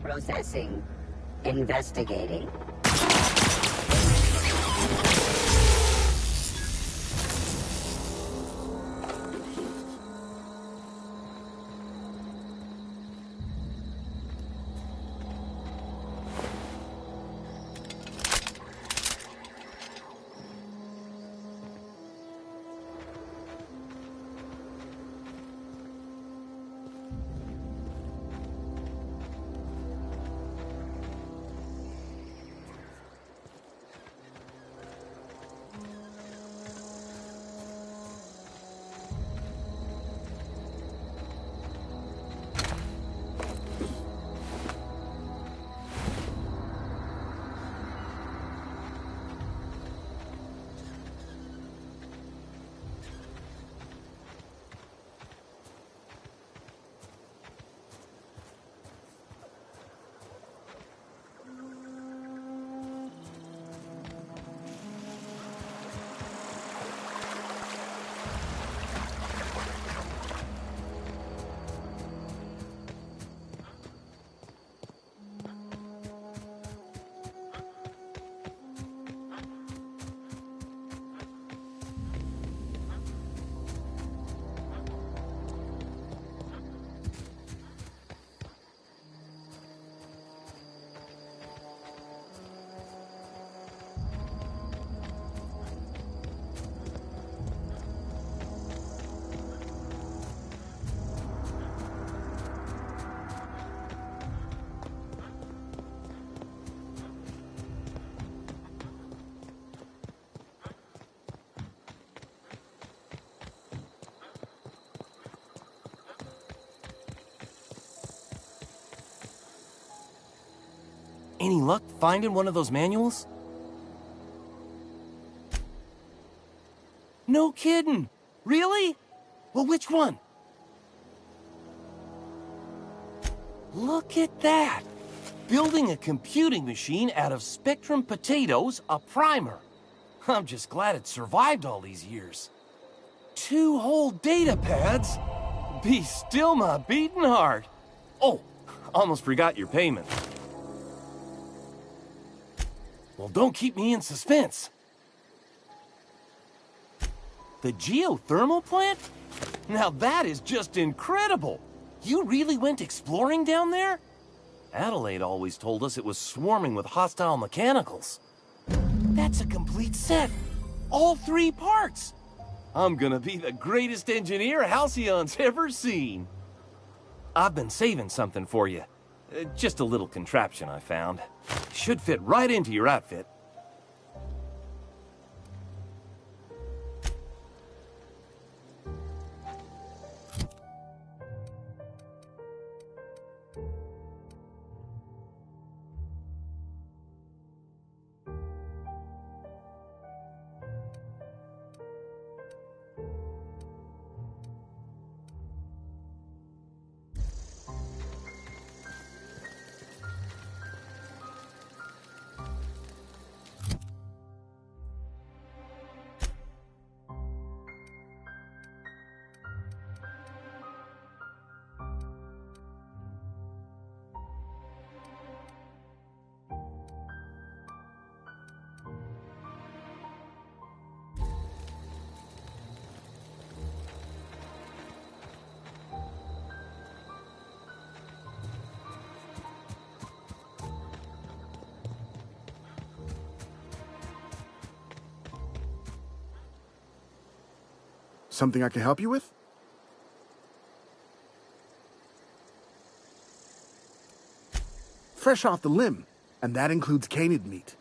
Processing. Investigating. Any luck finding one of those manuals? No kidding! Really? Well, which one? Look at that! Building a computing machine out of Spectrum potatoes, a primer. I'm just glad it survived all these years. 2 whole data pads? Be still my beating heart. Oh, almost forgot your payment. Well, don't keep me in suspense. The geothermal plant? Now that is just incredible! You really went exploring down there? Adelaide always told us it was swarming with hostile mechanicals. That's a complete set. All 3 parts. I'm gonna be the greatest engineer Halcyon's ever seen. I've been saving something for you. Just a little contraption I found. Should fit right into your outfit. Something I can help you with? Fresh off the limb, and that includes canid meat.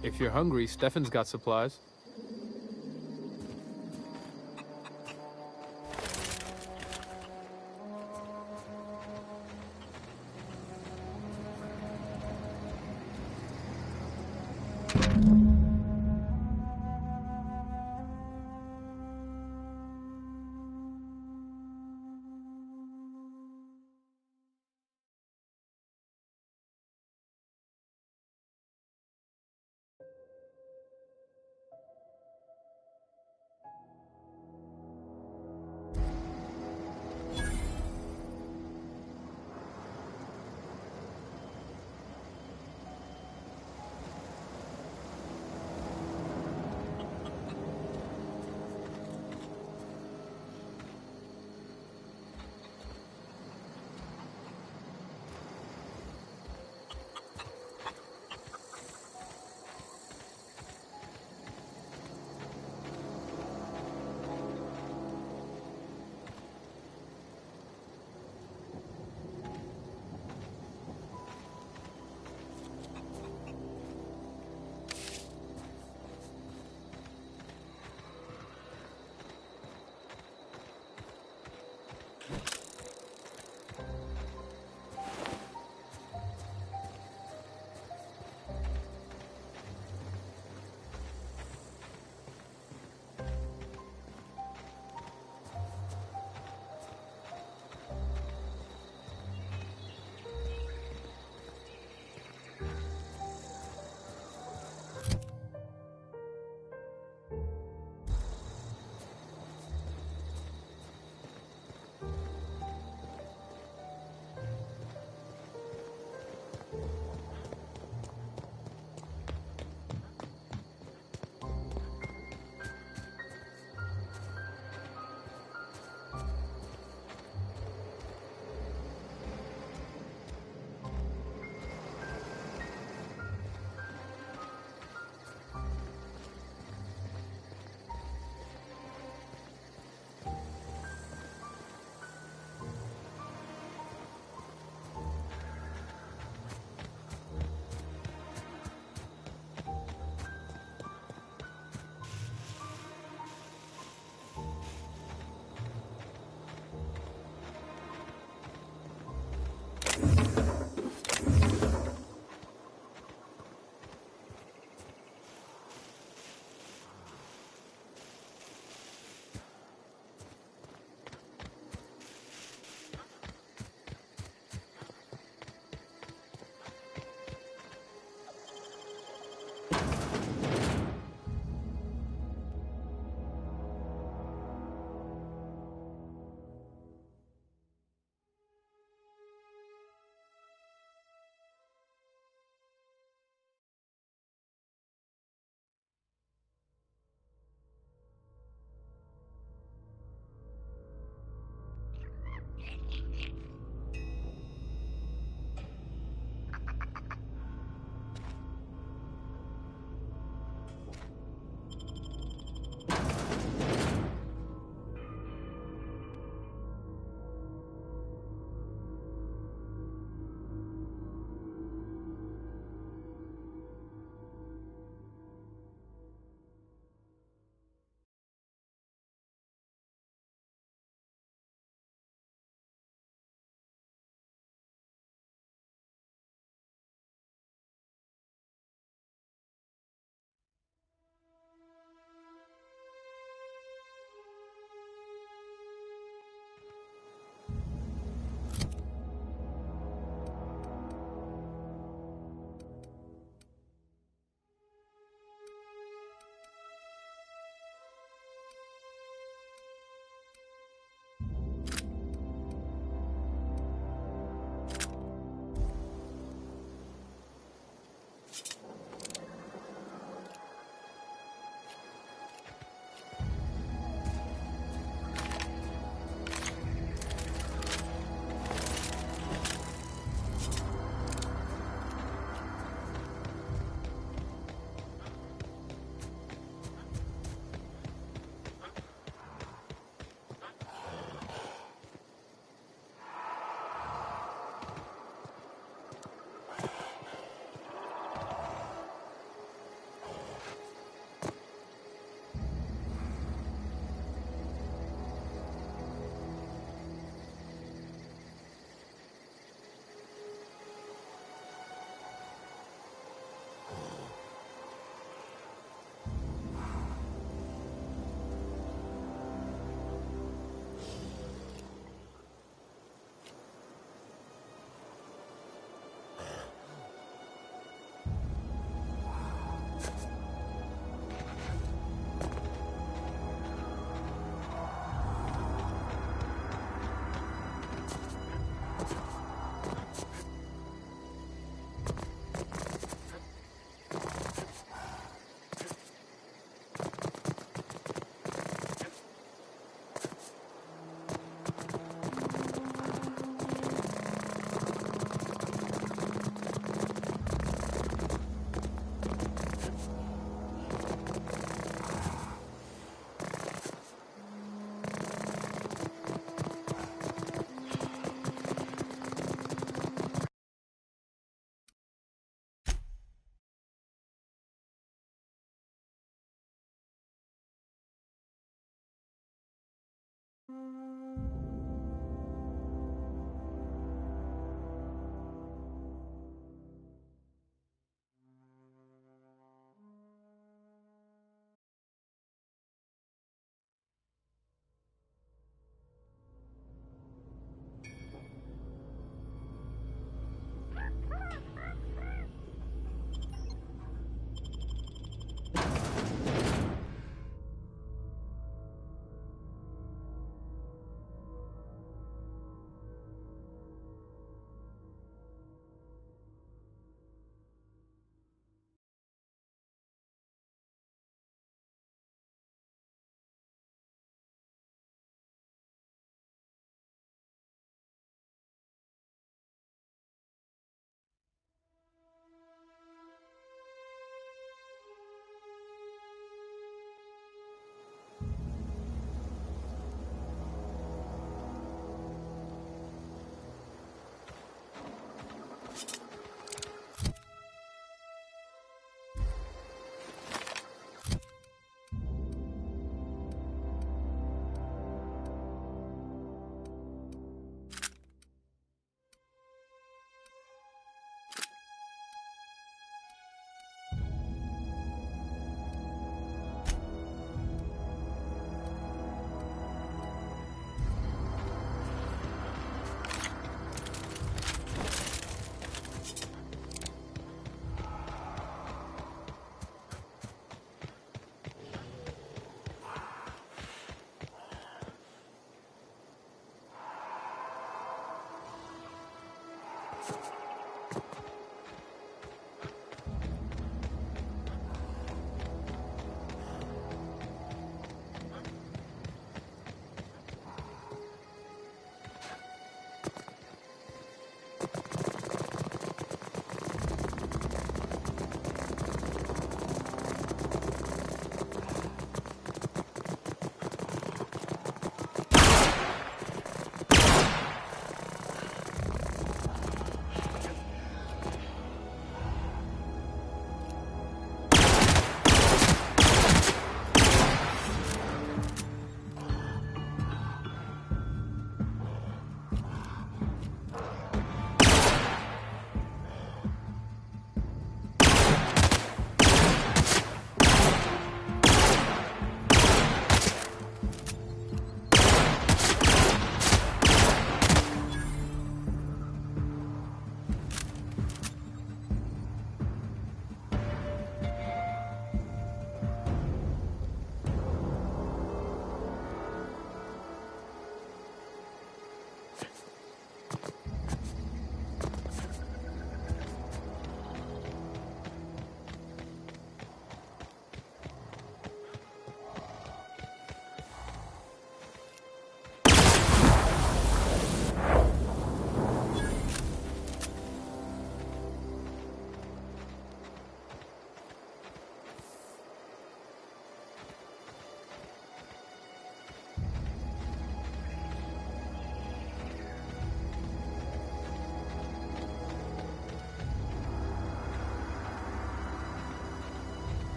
If you're hungry, Stefan's got supplies.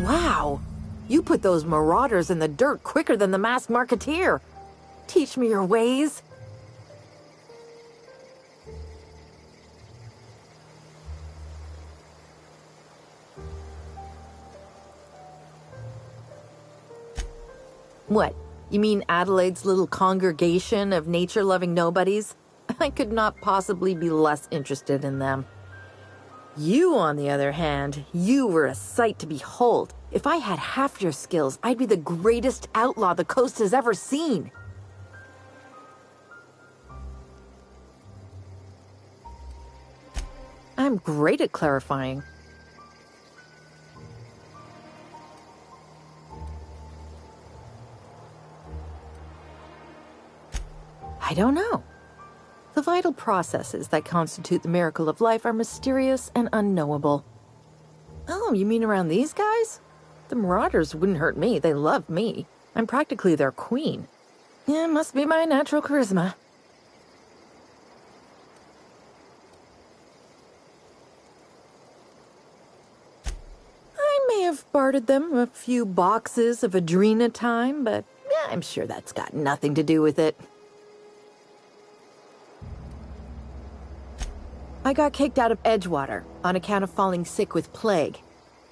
Wow! You put those marauders in the dirt quicker than the masked marketeer. Teach me your ways. What? You mean Adelaide's little congregation of nature-loving nobodies? I could not possibly be less interested in them. You, on the other hand, you were a sight to behold. If I had half your skills, I'd be the greatest outlaw the coast has ever seen. I'm great at clarifying. I don't know. The vital processes that constitute the miracle of life are mysterious and unknowable. Oh, you mean around these guys? The marauders wouldn't hurt me. They love me. I'm practically their queen. Yeah, must be my natural charisma. I may have bartered them a few boxes of Adrena time, but yeah, I'm sure that's got nothing to do with it. I got kicked out of Edgewater on account of falling sick with plague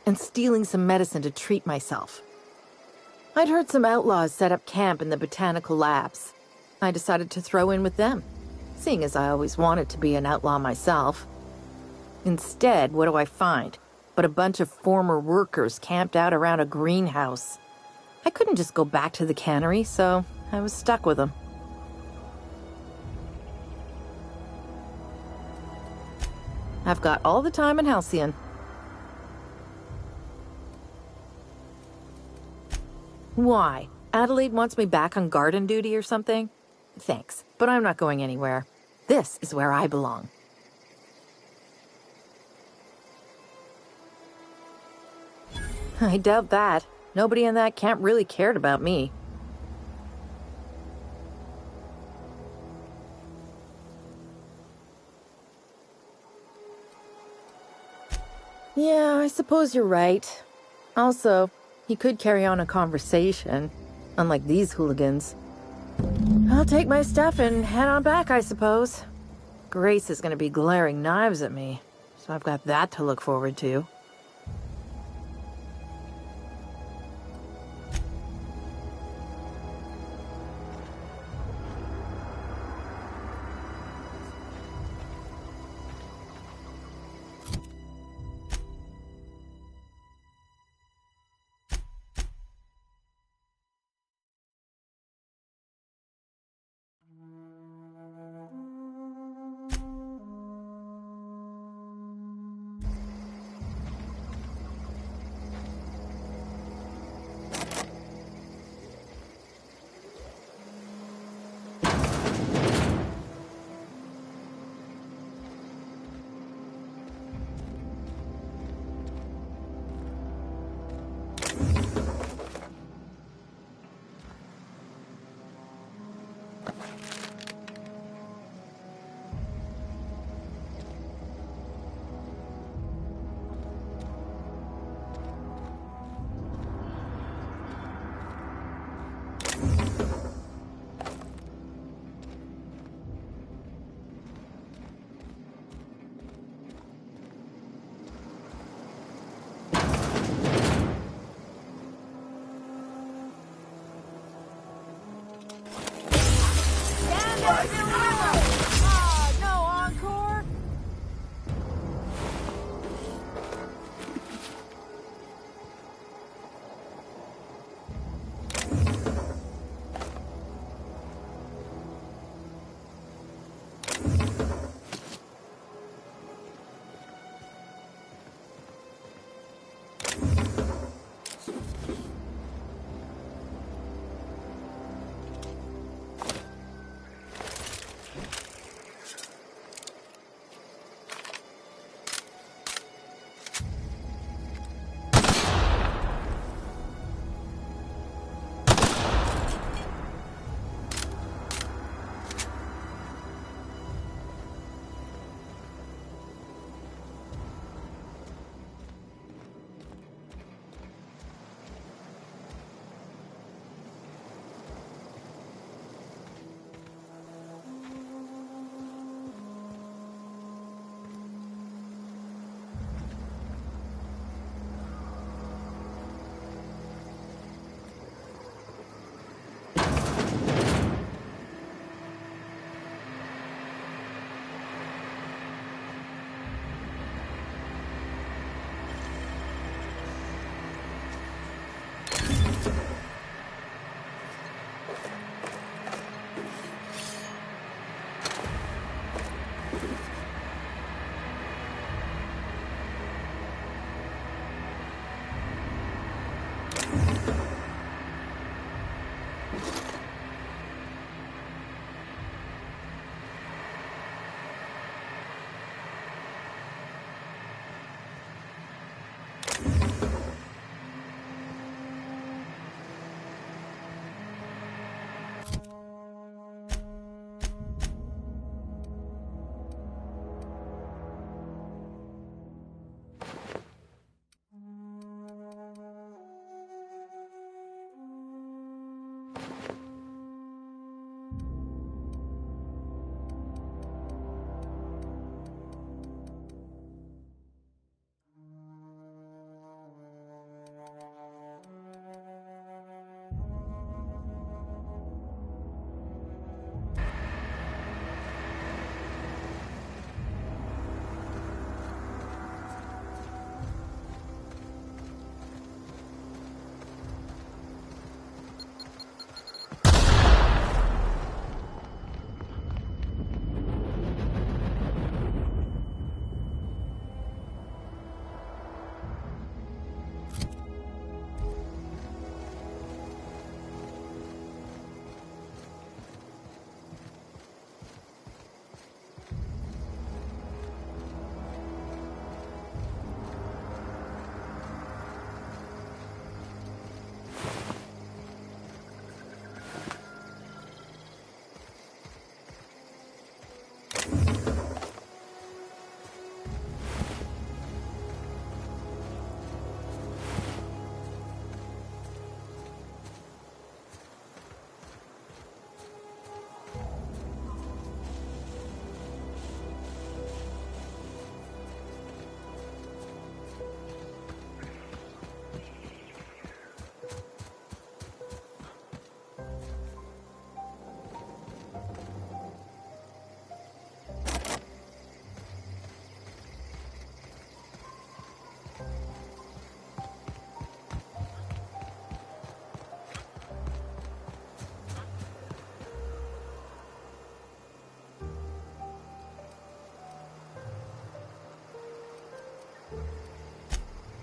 and stealing some medicine to treat myself. I'd heard some outlaws set up camp in the botanical labs. I decided to throw in with them, seeing as I always wanted to be an outlaw myself. Instead, what do I find? But a bunch of former workers camped out around a greenhouse. I couldn't just go back to the cannery, so I was stuck with them. I've got all the time in Halcyon. Why? Adelaide wants me back on garden duty or something? Thanks, but I'm not going anywhere. This is where I belong. I doubt that. Nobody in that camp really cared about me. Yeah, I suppose you're right. Also, he could carry on a conversation, unlike these hooligans. I'll take my stuff and head on back, I suppose. Grace is going to be glaring knives at me, so I've got that to look forward to.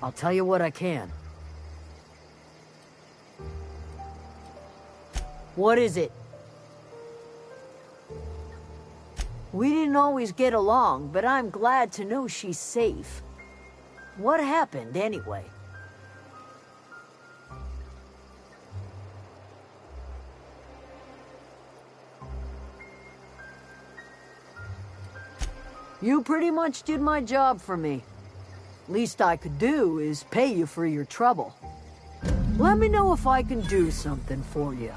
I'll tell you what I can. What is it? We didn't always get along, but I'm glad to know she's safe. What happened, anyway? You pretty much did my job for me. Least I could do is pay you for your trouble. Let me know if I can do something for you.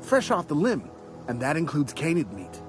fresh off the limb, and that includes canid meat.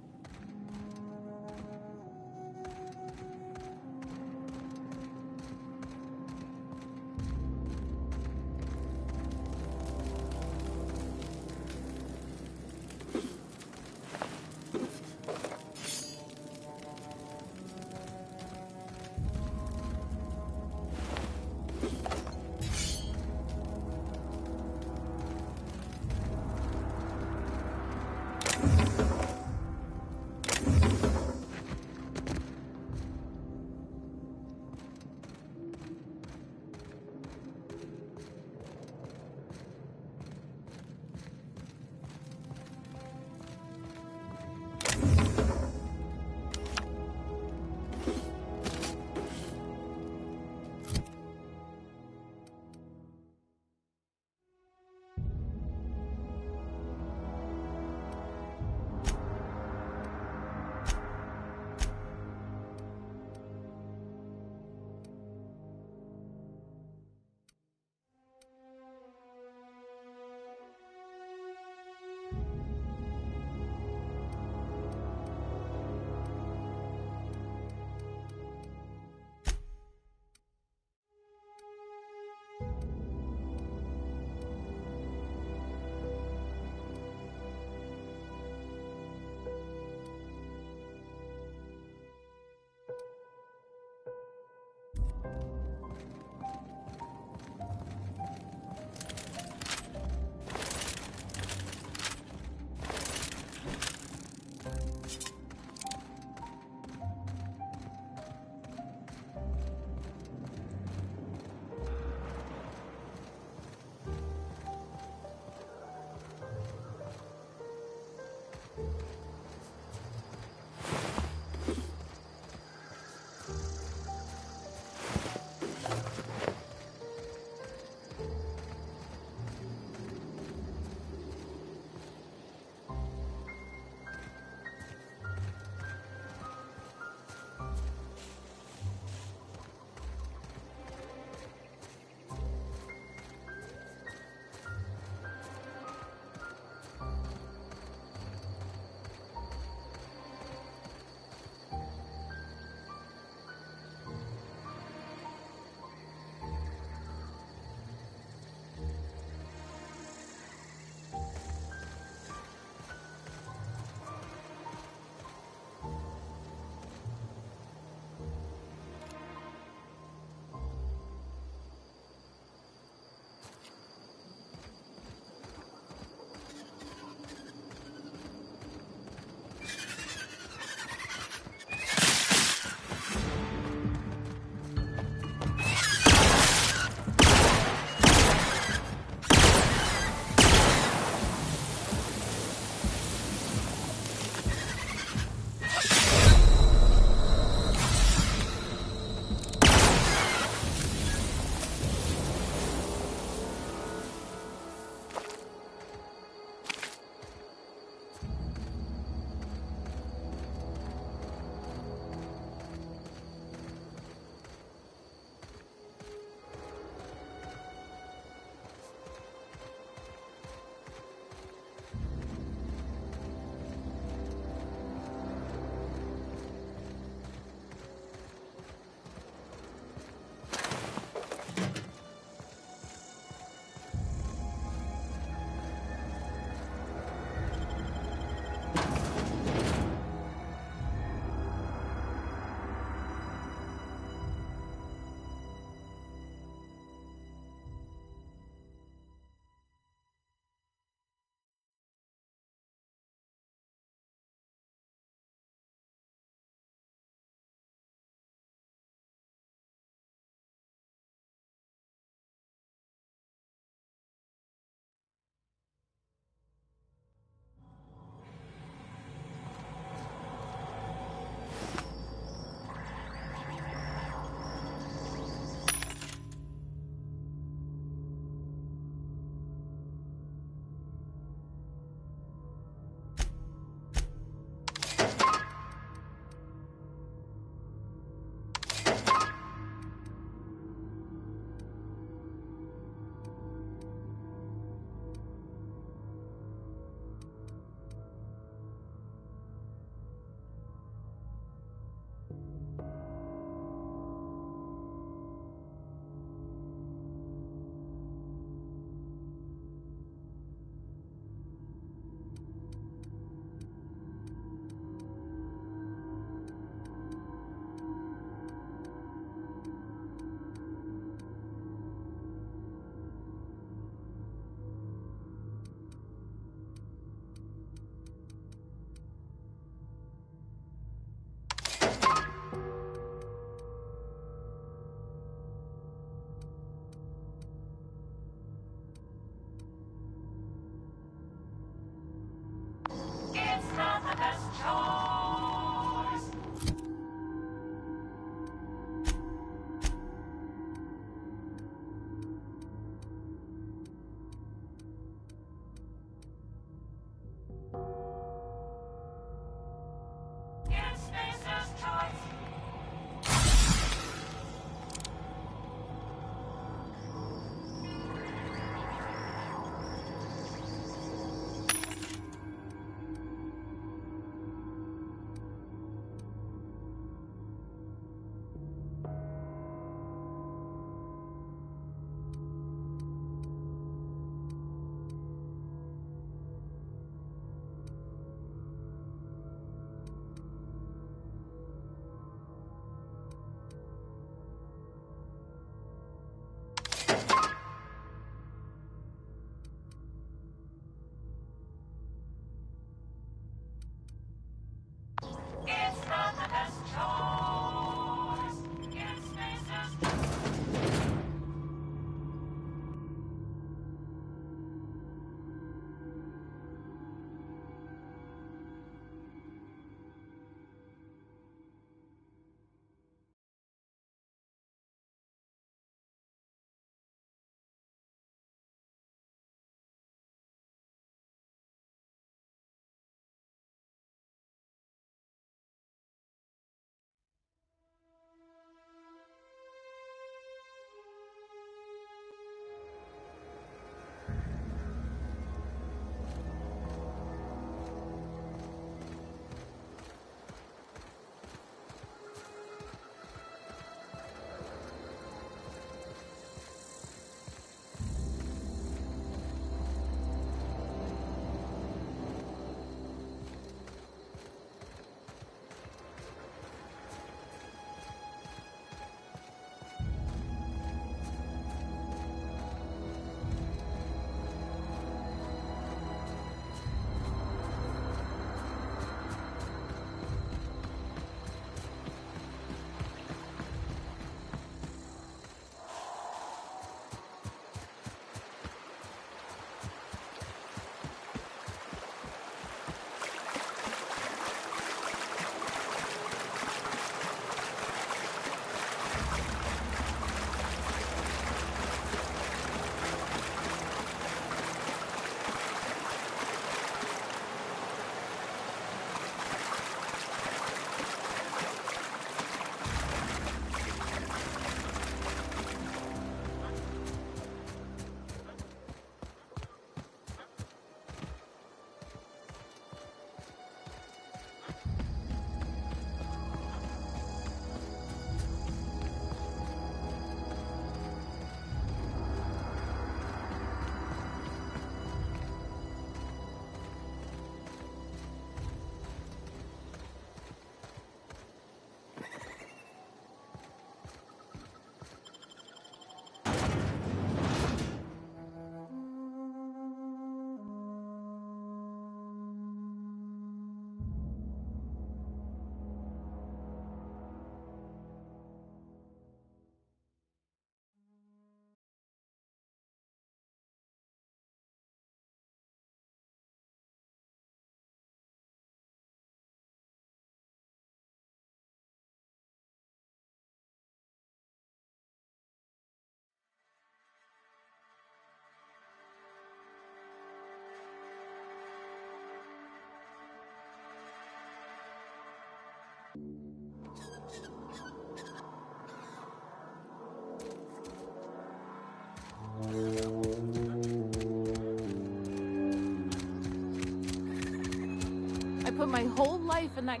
put my whole life in that...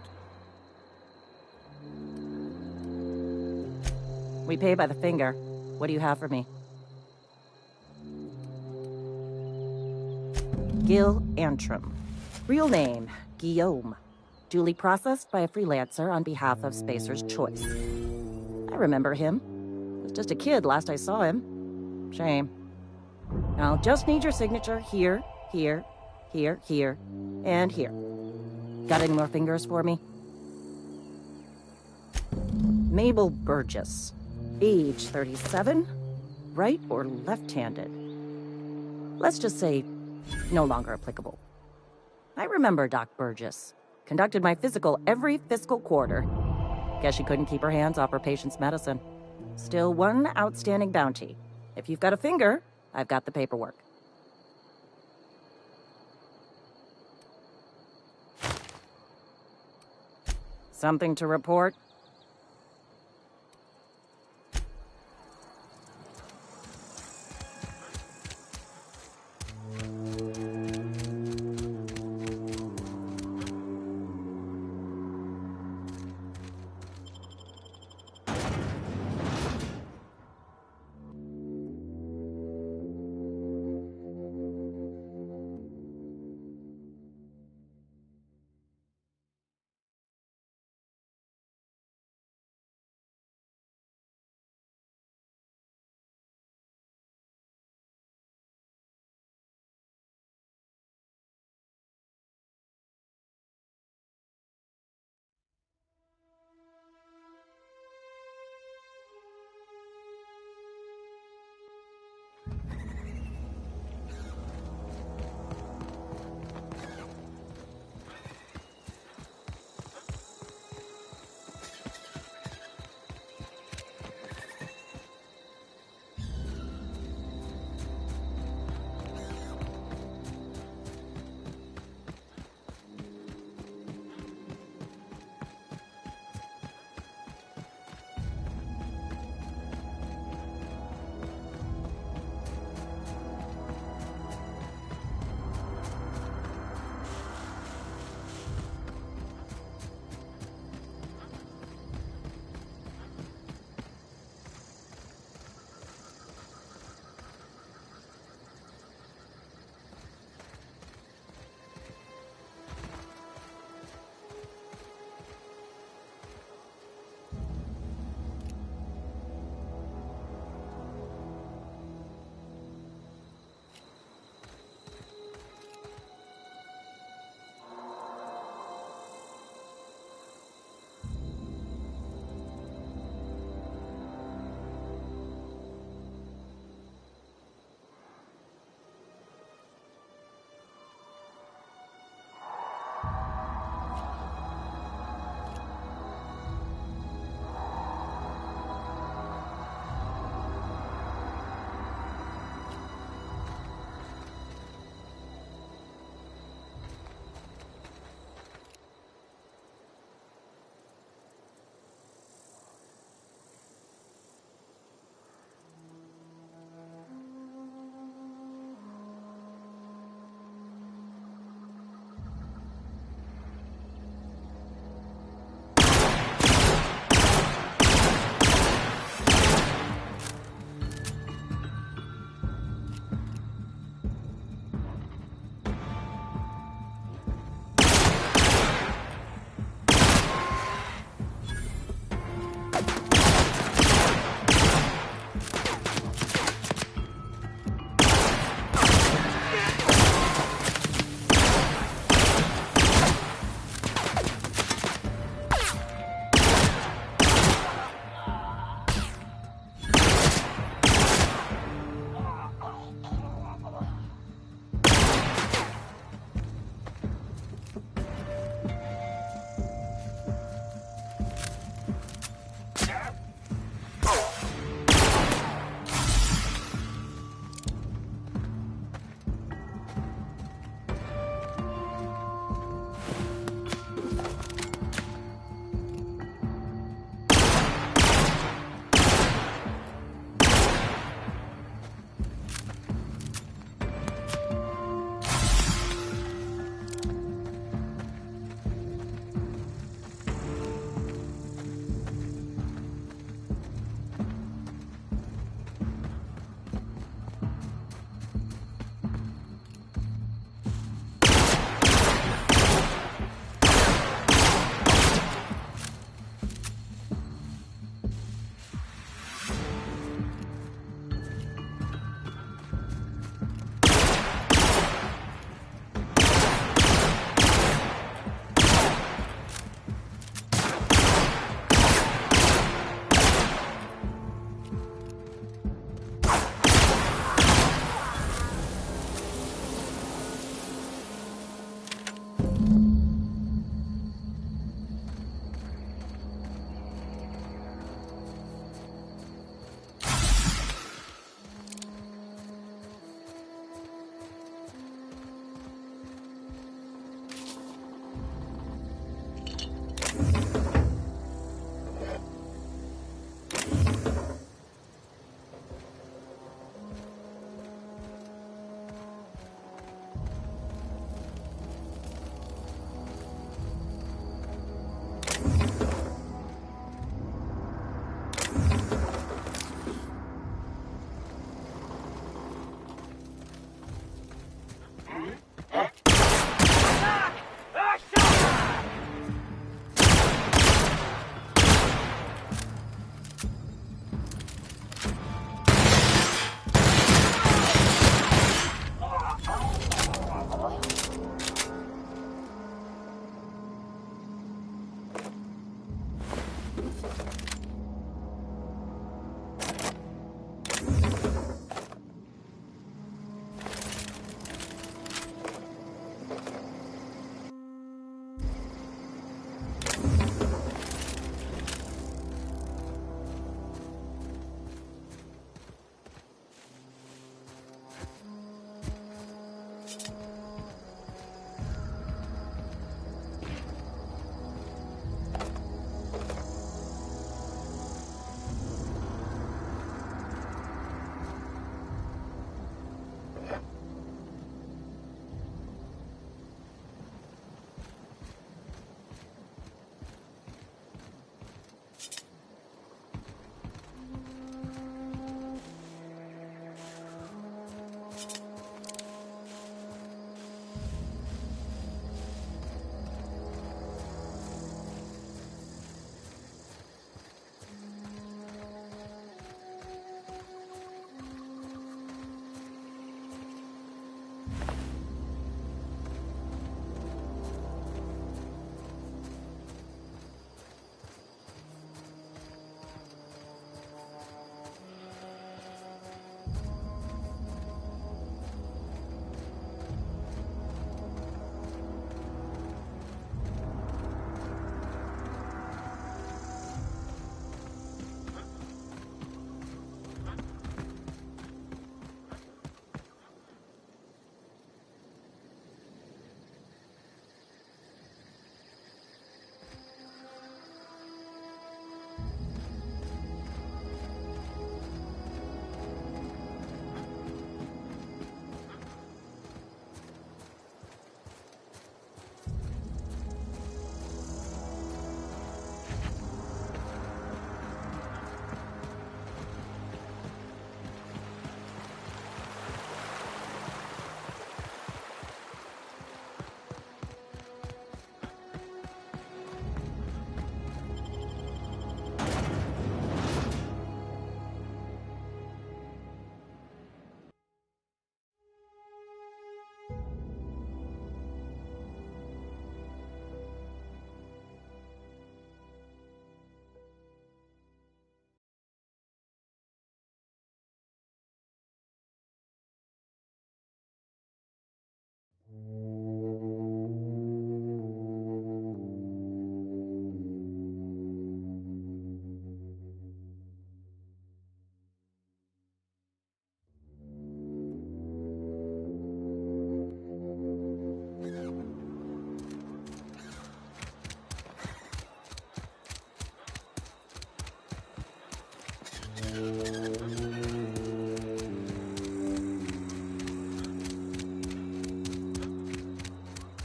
We pay by the finger. What do you have for me? Gil Antrim. Real name, Guillaume. Duly processed by a freelancer on behalf of Spacer's Choice. I remember him. Was just a kid last I saw him. Shame. I'll just need your signature here, here, here, here, and here. Got any more fingers for me? Mabel Burgess. Age 37. Right or left-handed? Let's just say no longer applicable. I remember Doc Burgess. Conducted my physical every fiscal quarter. Guess she couldn't keep her hands off her patient's medicine. Still one outstanding bounty. If you've got a finger, I've got the paperwork. Something to report?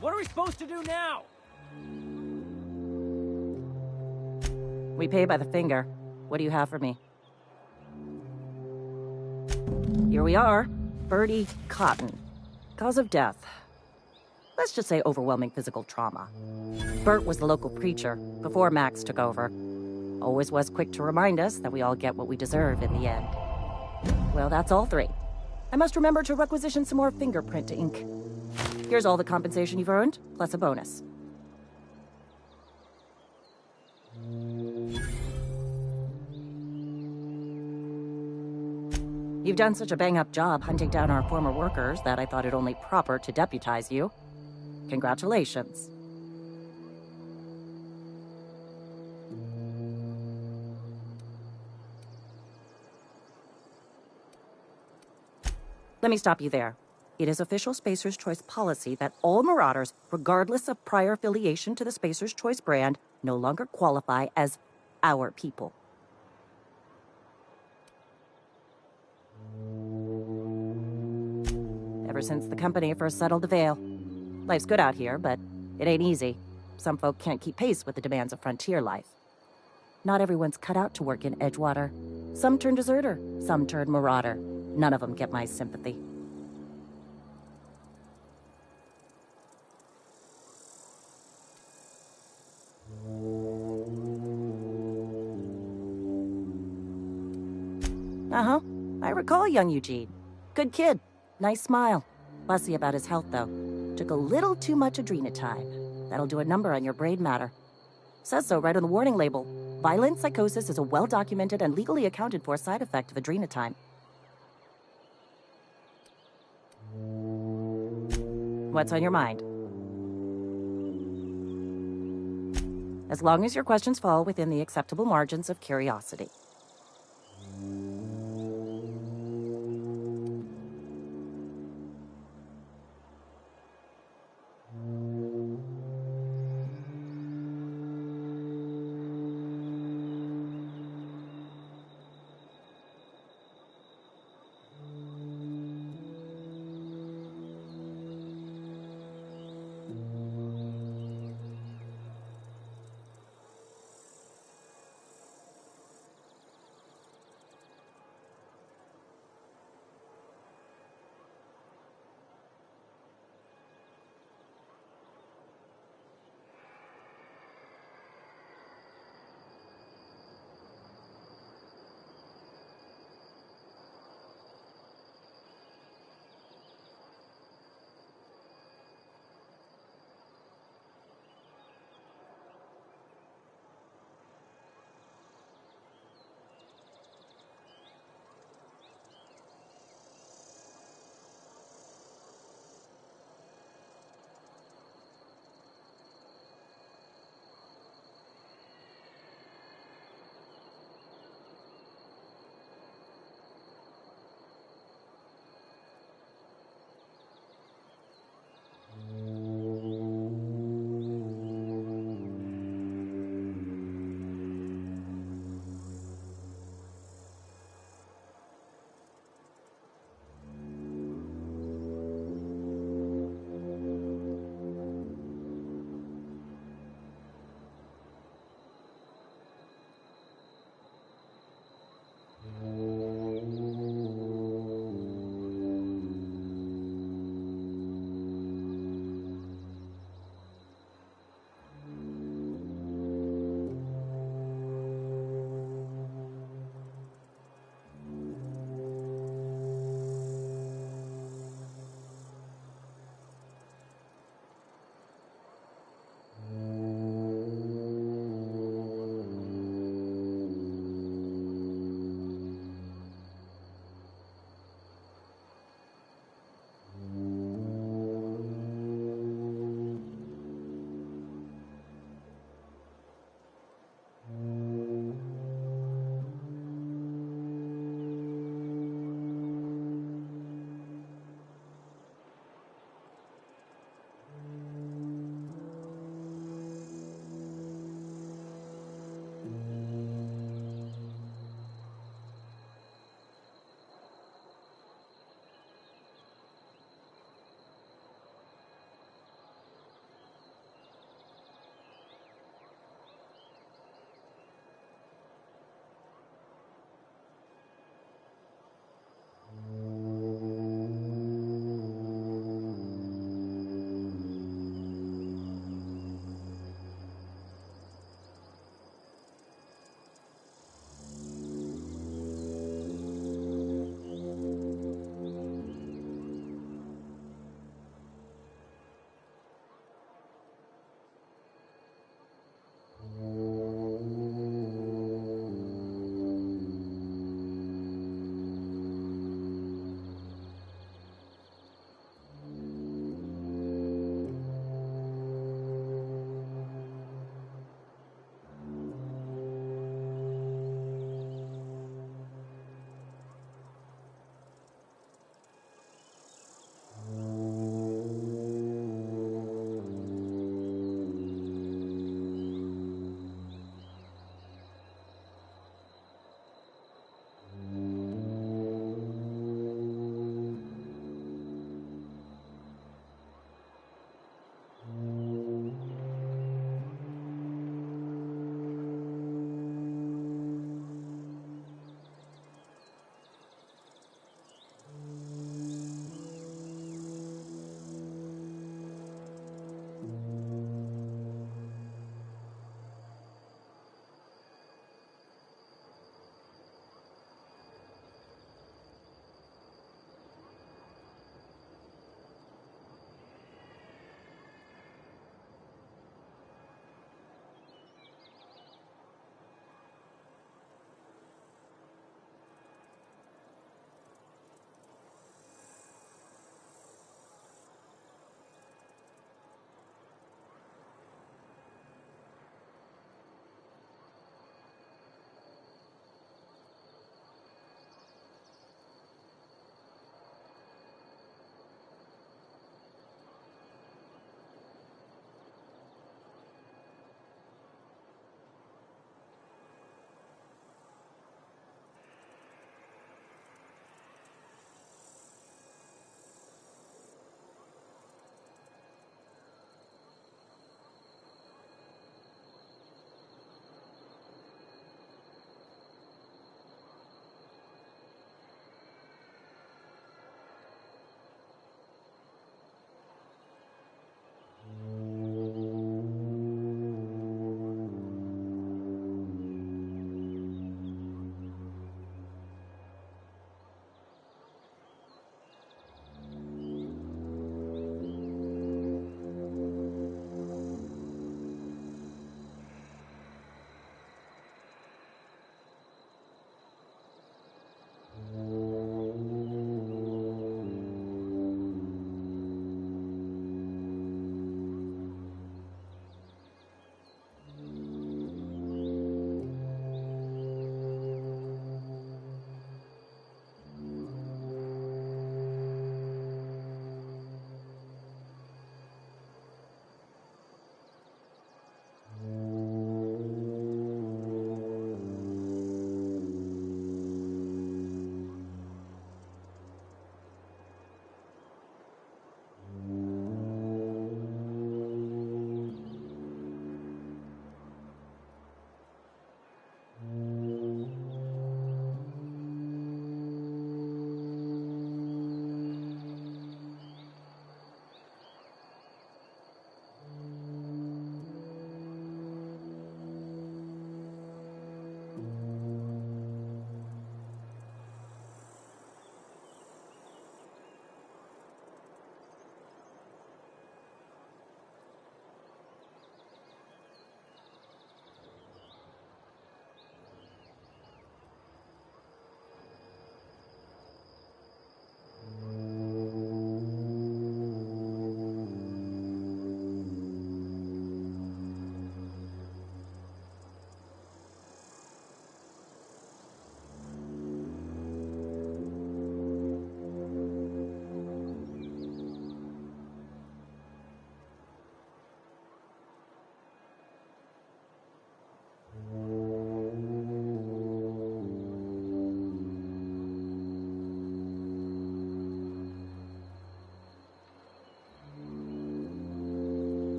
What are we supposed to do now? We pay by the finger. What do you have for me? Here we are. Bertie Cotton. Cause of death. Let's just say overwhelming physical trauma. Bert was the local preacher before Max took over. Always was quick to remind us that we all get what we deserve in the end. Well, that's all three. I must remember to requisition some more fingerprint ink. Here's all the compensation you've earned, plus a bonus. You've done such a bang-up job hunting down our former workers that I thought it only proper to deputize you. Congratulations. Let me stop you there. It is official Spacer's Choice policy that all Marauders, regardless of prior affiliation to the Spacer's Choice brand, no longer qualify as our people. Ever since the company first settled the Vale. Life's good out here, but it ain't easy. Some folk can't keep pace with the demands of frontier life. Not everyone's cut out to work in Edgewater. Some turn deserter, some turn marauder. None of them get my sympathy. Uh-huh. I recall young Eugene. Good kid. Nice smile. Fussy about his health, though. Took a little too much adrenatime. That'll do a number on your brain matter. Says so right on the warning label. Violent psychosis is a well-documented and legally accounted for side effect of adrenotime. What's on your mind? As long as your questions fall within the acceptable margins of curiosity.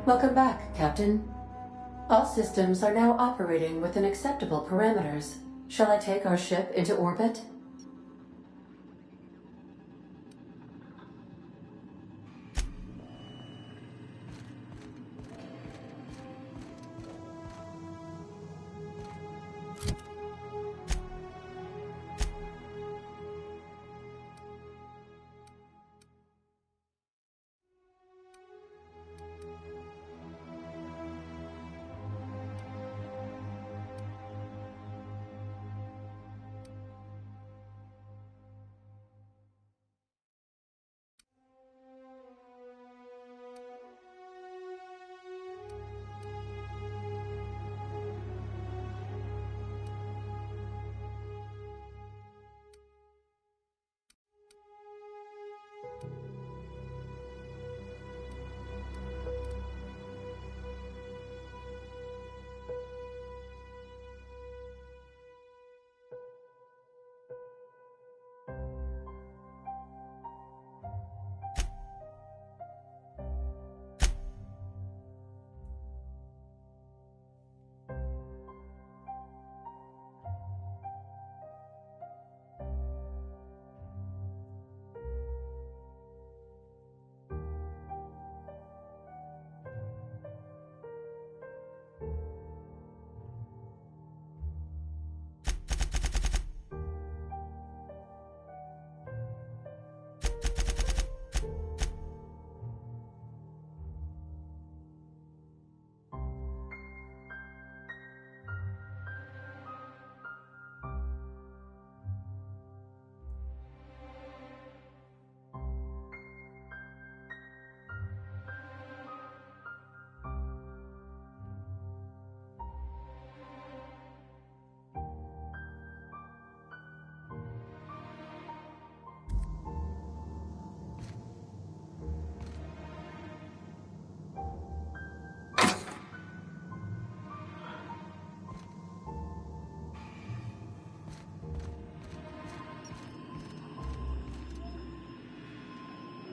Welcome back, Captain. All systems are now operating within acceptable parameters. Shall I take our ship into orbit?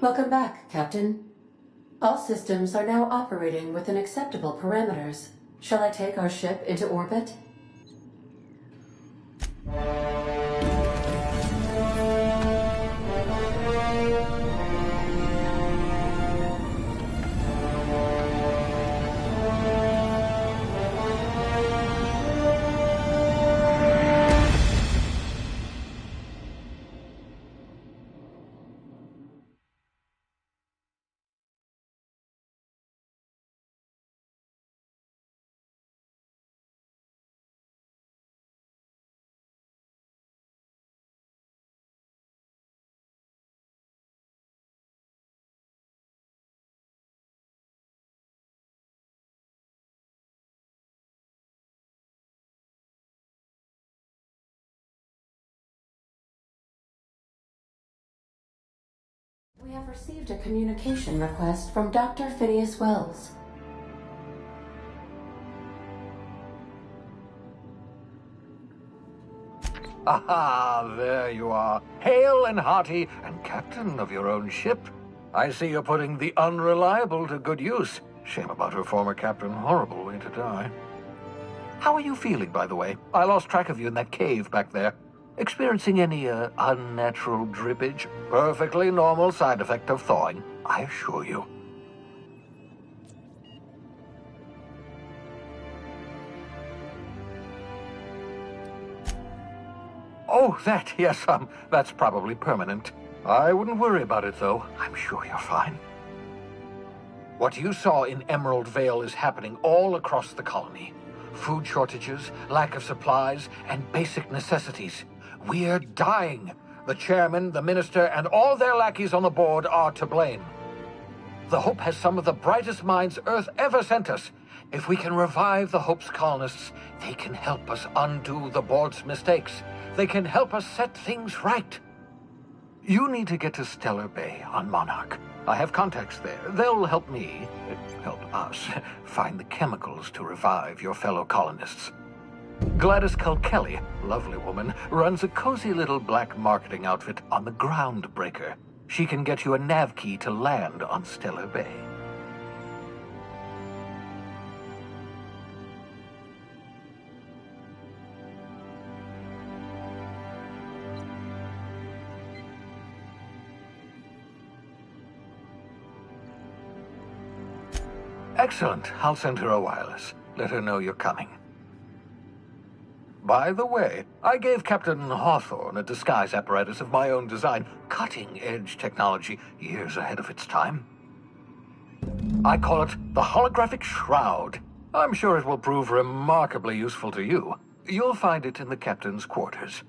Welcome back, Captain. All systems are now operating within acceptable parameters. Shall I take our ship into orbit? We have received a communication request from Dr. Phineas Wells. Aha, there you are, hale and hearty, and captain of your own ship. I see you're putting the unreliable to good use. Shame about her former captain, horrible way to die. How are you feeling, by the way? I lost track of you in that cave back there. Experiencing any, unnatural drippage? Perfectly normal side effect of thawing, I assure you. Oh, that, yes, that's probably permanent. I wouldn't worry about it, though. I'm sure you're fine. What you saw in Emerald Vale is happening all across the colony. Food shortages, lack of supplies, and basic necessities. We're dying. The chairman, the minister, and all their lackeys on the board are to blame. The Hope has some of the brightest minds Earth ever sent us. If we can revive the Hope's colonists, they can help us undo the board's mistakes. They can help us set things right. You need to get to Stellar Bay on Monarch. I have contacts there. They'll help us, find the chemicals to revive your fellow colonists. Gladys Kelly, lovely woman, runs a cozy little black marketing outfit on the Groundbreaker. She can get you a nav key to land on Stellar Bay. Excellent. I'll send her a wireless. Let her know you're coming. By the way, I gave Captain Hawthorne a disguise apparatus of my own design, cutting-edge technology, years ahead of its time. I call it the holographic shroud. I'm sure it will prove remarkably useful to you. You'll find it in the captain's quarters.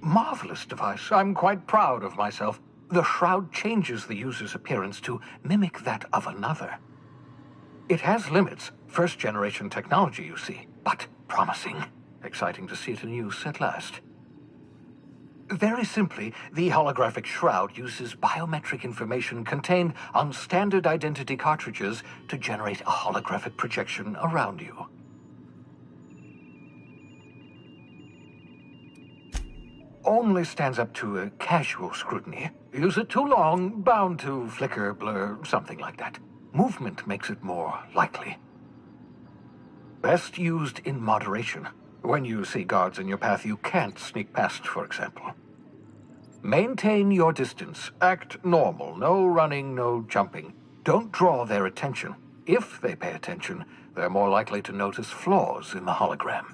Marvelous device. I'm quite proud of myself. The shroud changes the user's appearance to mimic that of another. It has limits. First-generation technology, you see, but promising. Exciting to see it in use at last. Very simply, the holographic shroud uses biometric information contained on standard identity cartridges to generate a holographic projection around you. Only stands up to a casual scrutiny. Use it too long, bound to flicker, blur, something like that. Movement makes it more likely. Best used in moderation. When you see guards in your path you can't sneak past, for example. Maintain your distance. Act normal. No running, no jumping. Don't draw their attention. If they pay attention, they're more likely to notice flaws in the hologram.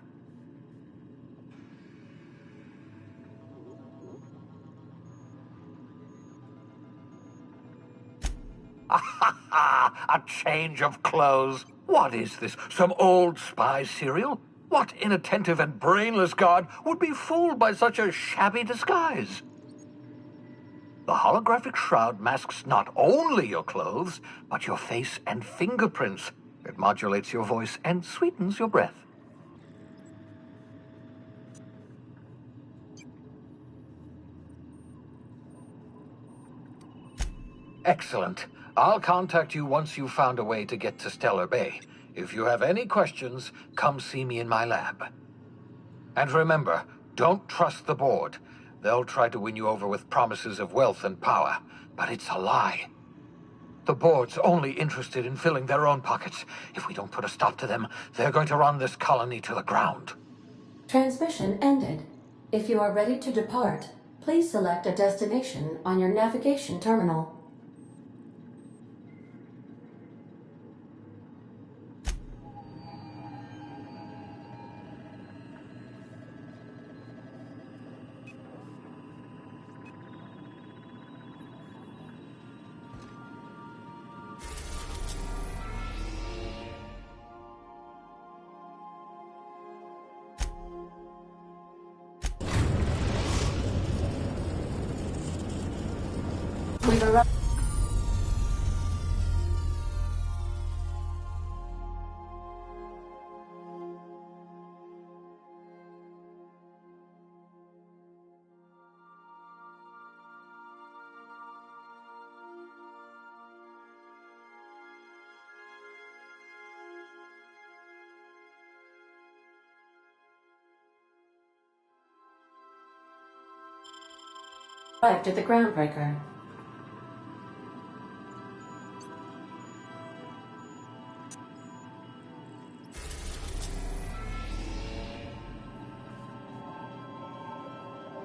A change of clothes. What is this? Some old spy serial? What inattentive and brainless guard would be fooled by such a shabby disguise? The holographic shroud masks not only your clothes, but your face and fingerprints. It modulates your voice and sweetens your breath. Excellent. I'll contact you once you've found a way to get to Stellar Bay. If you have any questions, come see me in my lab. And remember, don't trust the board. They'll try to win you over with promises of wealth and power, but it's a lie. The board's only interested in filling their own pockets. If we don't put a stop to them, they're going to run this colony to the ground. Transmission ended. If you are ready to depart, please select a destination on your navigation terminal. We've arrived. Arrived at the groundbreaker.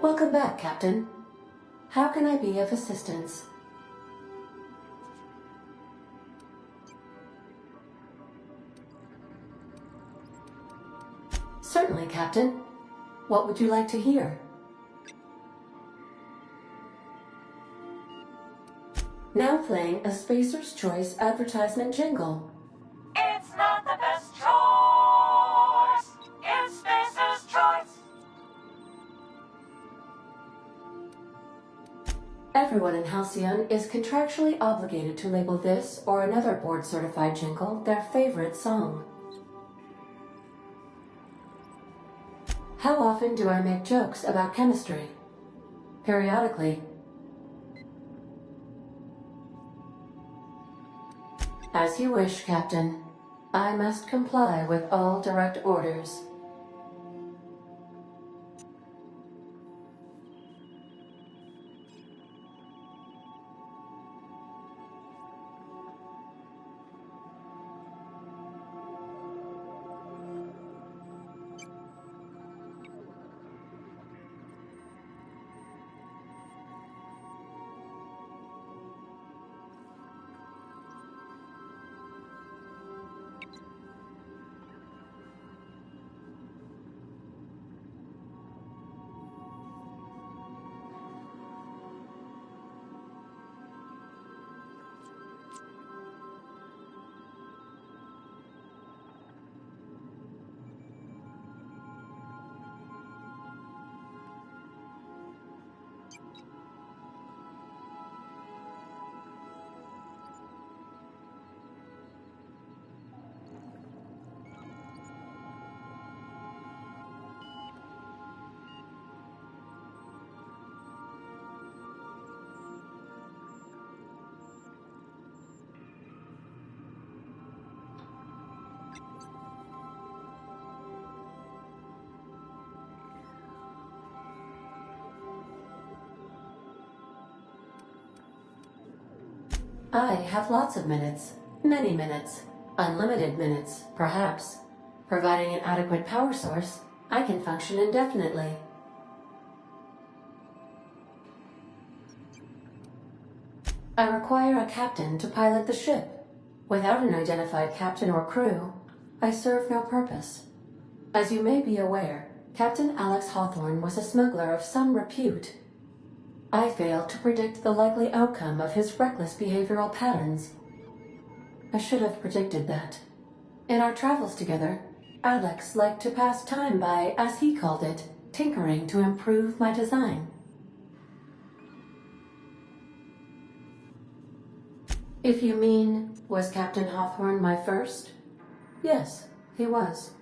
Welcome back, Captain. How can I be of assistance? Certainly, Captain. What would you like to hear? Now playing a Spacer's Choice advertisement jingle. It's not the best choice. It's Spacer's Choice. Everyone in Halcyon is contractually obligated to label this or another board-certified jingle their favorite song. How often do I make jokes about chemistry? Periodically. As you wish, Captain. I must comply with all direct orders. I have lots of minutes. Many minutes. Unlimited minutes, perhaps. Providing an adequate power source, I can function indefinitely. I require a captain to pilot the ship. Without an identified captain or crew, I serve no purpose. As you may be aware, Captain Alex Hawthorne was a smuggler of some repute. I failed to predict the likely outcome of his reckless behavioral patterns. I should have predicted that. In our travels together, Alex liked to pass time by, as he called it, tinkering to improve my design. If you mean, was Captain Hawthorne my first? Yes, he was.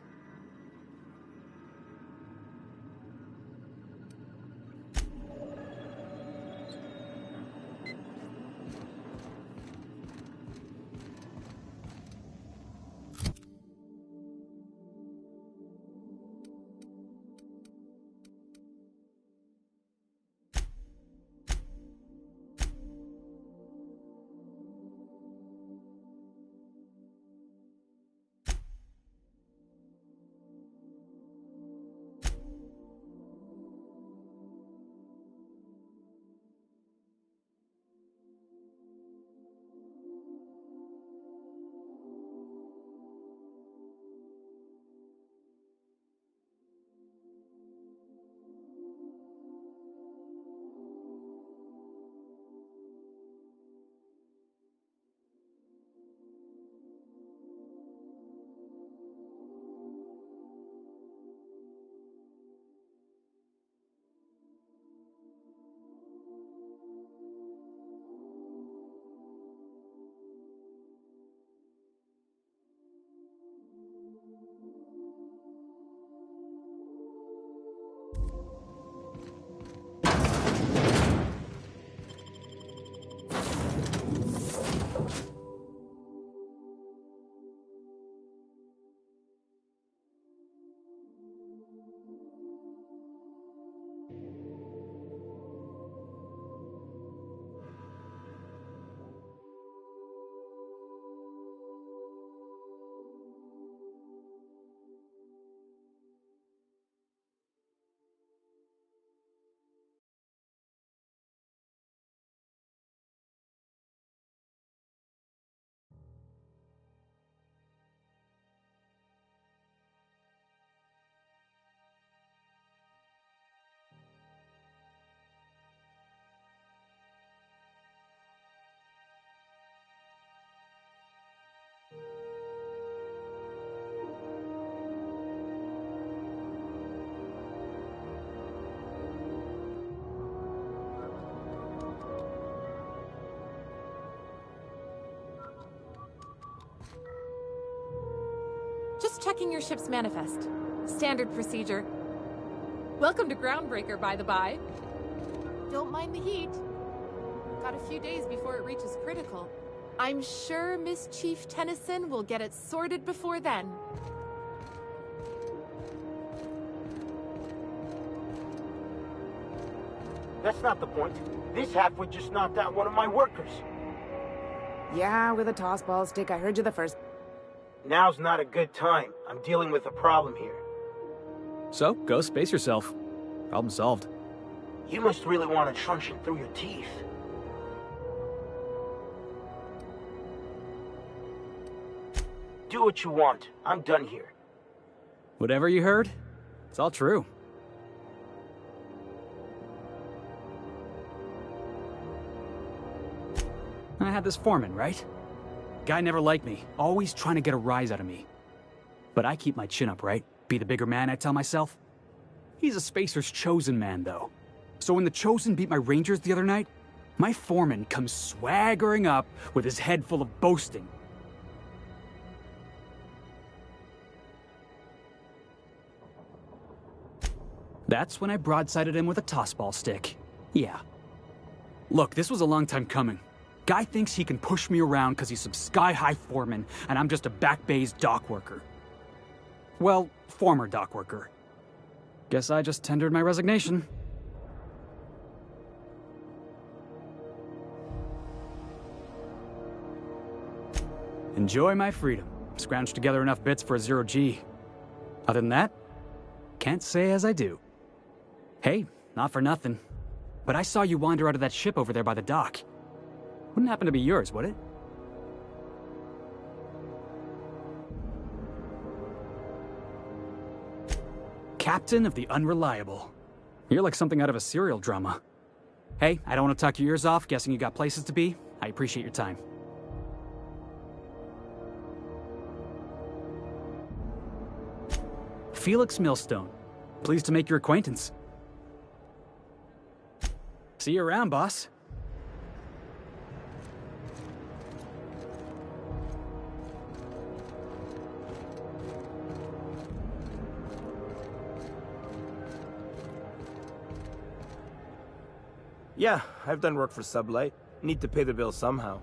Just checking your ship's manifest. Standard procedure. Welcome to Groundbreaker, by the by. Don't mind the heat. Got a few days before it reaches critical. I'm sure Miss Chief Tennyson will get it sorted before then. That's not the point. This halfwit just knocked out one of my workers. Yeah, with a toss ball stick. I heard you the first. Now's not a good time. I'm dealing with a problem here. So, go space yourself. Problem solved. You must really want a truncheon through your teeth. Do what you want. I'm done here. Whatever you heard, it's all true. I had this foreman, right? Guy never liked me, always trying to get a rise out of me. But I keep my chin up, right? Be the bigger man, I tell myself. He's a Spacer's chosen man, though. So when the Chosen beat my Rangers the other night, my foreman comes swaggering up with his head full of boasting. That's when I broadsided him with a tossball stick. Yeah. Look, this was a long time coming. Guy thinks he can push me around because he's some sky-high foreman, and I'm just a back bay's dock worker. Well, former dock worker. Guess I just tendered my resignation. Enjoy my freedom. Scrounged together enough bits for a 0G. Other than that, can't say as I do. Hey, not for nothing, but I saw you wander out of that ship over there by the dock. Wouldn't happen to be yours, would it? Captain of the Unreliable. You're like something out of a serial drama. Hey, I don't want to talk your ears off, guessing you got places to be. I appreciate your time. Felix Millstone. Pleased to make your acquaintance. See you around, boss. Yeah, I've done work for Sublight. Need to pay the bill somehow.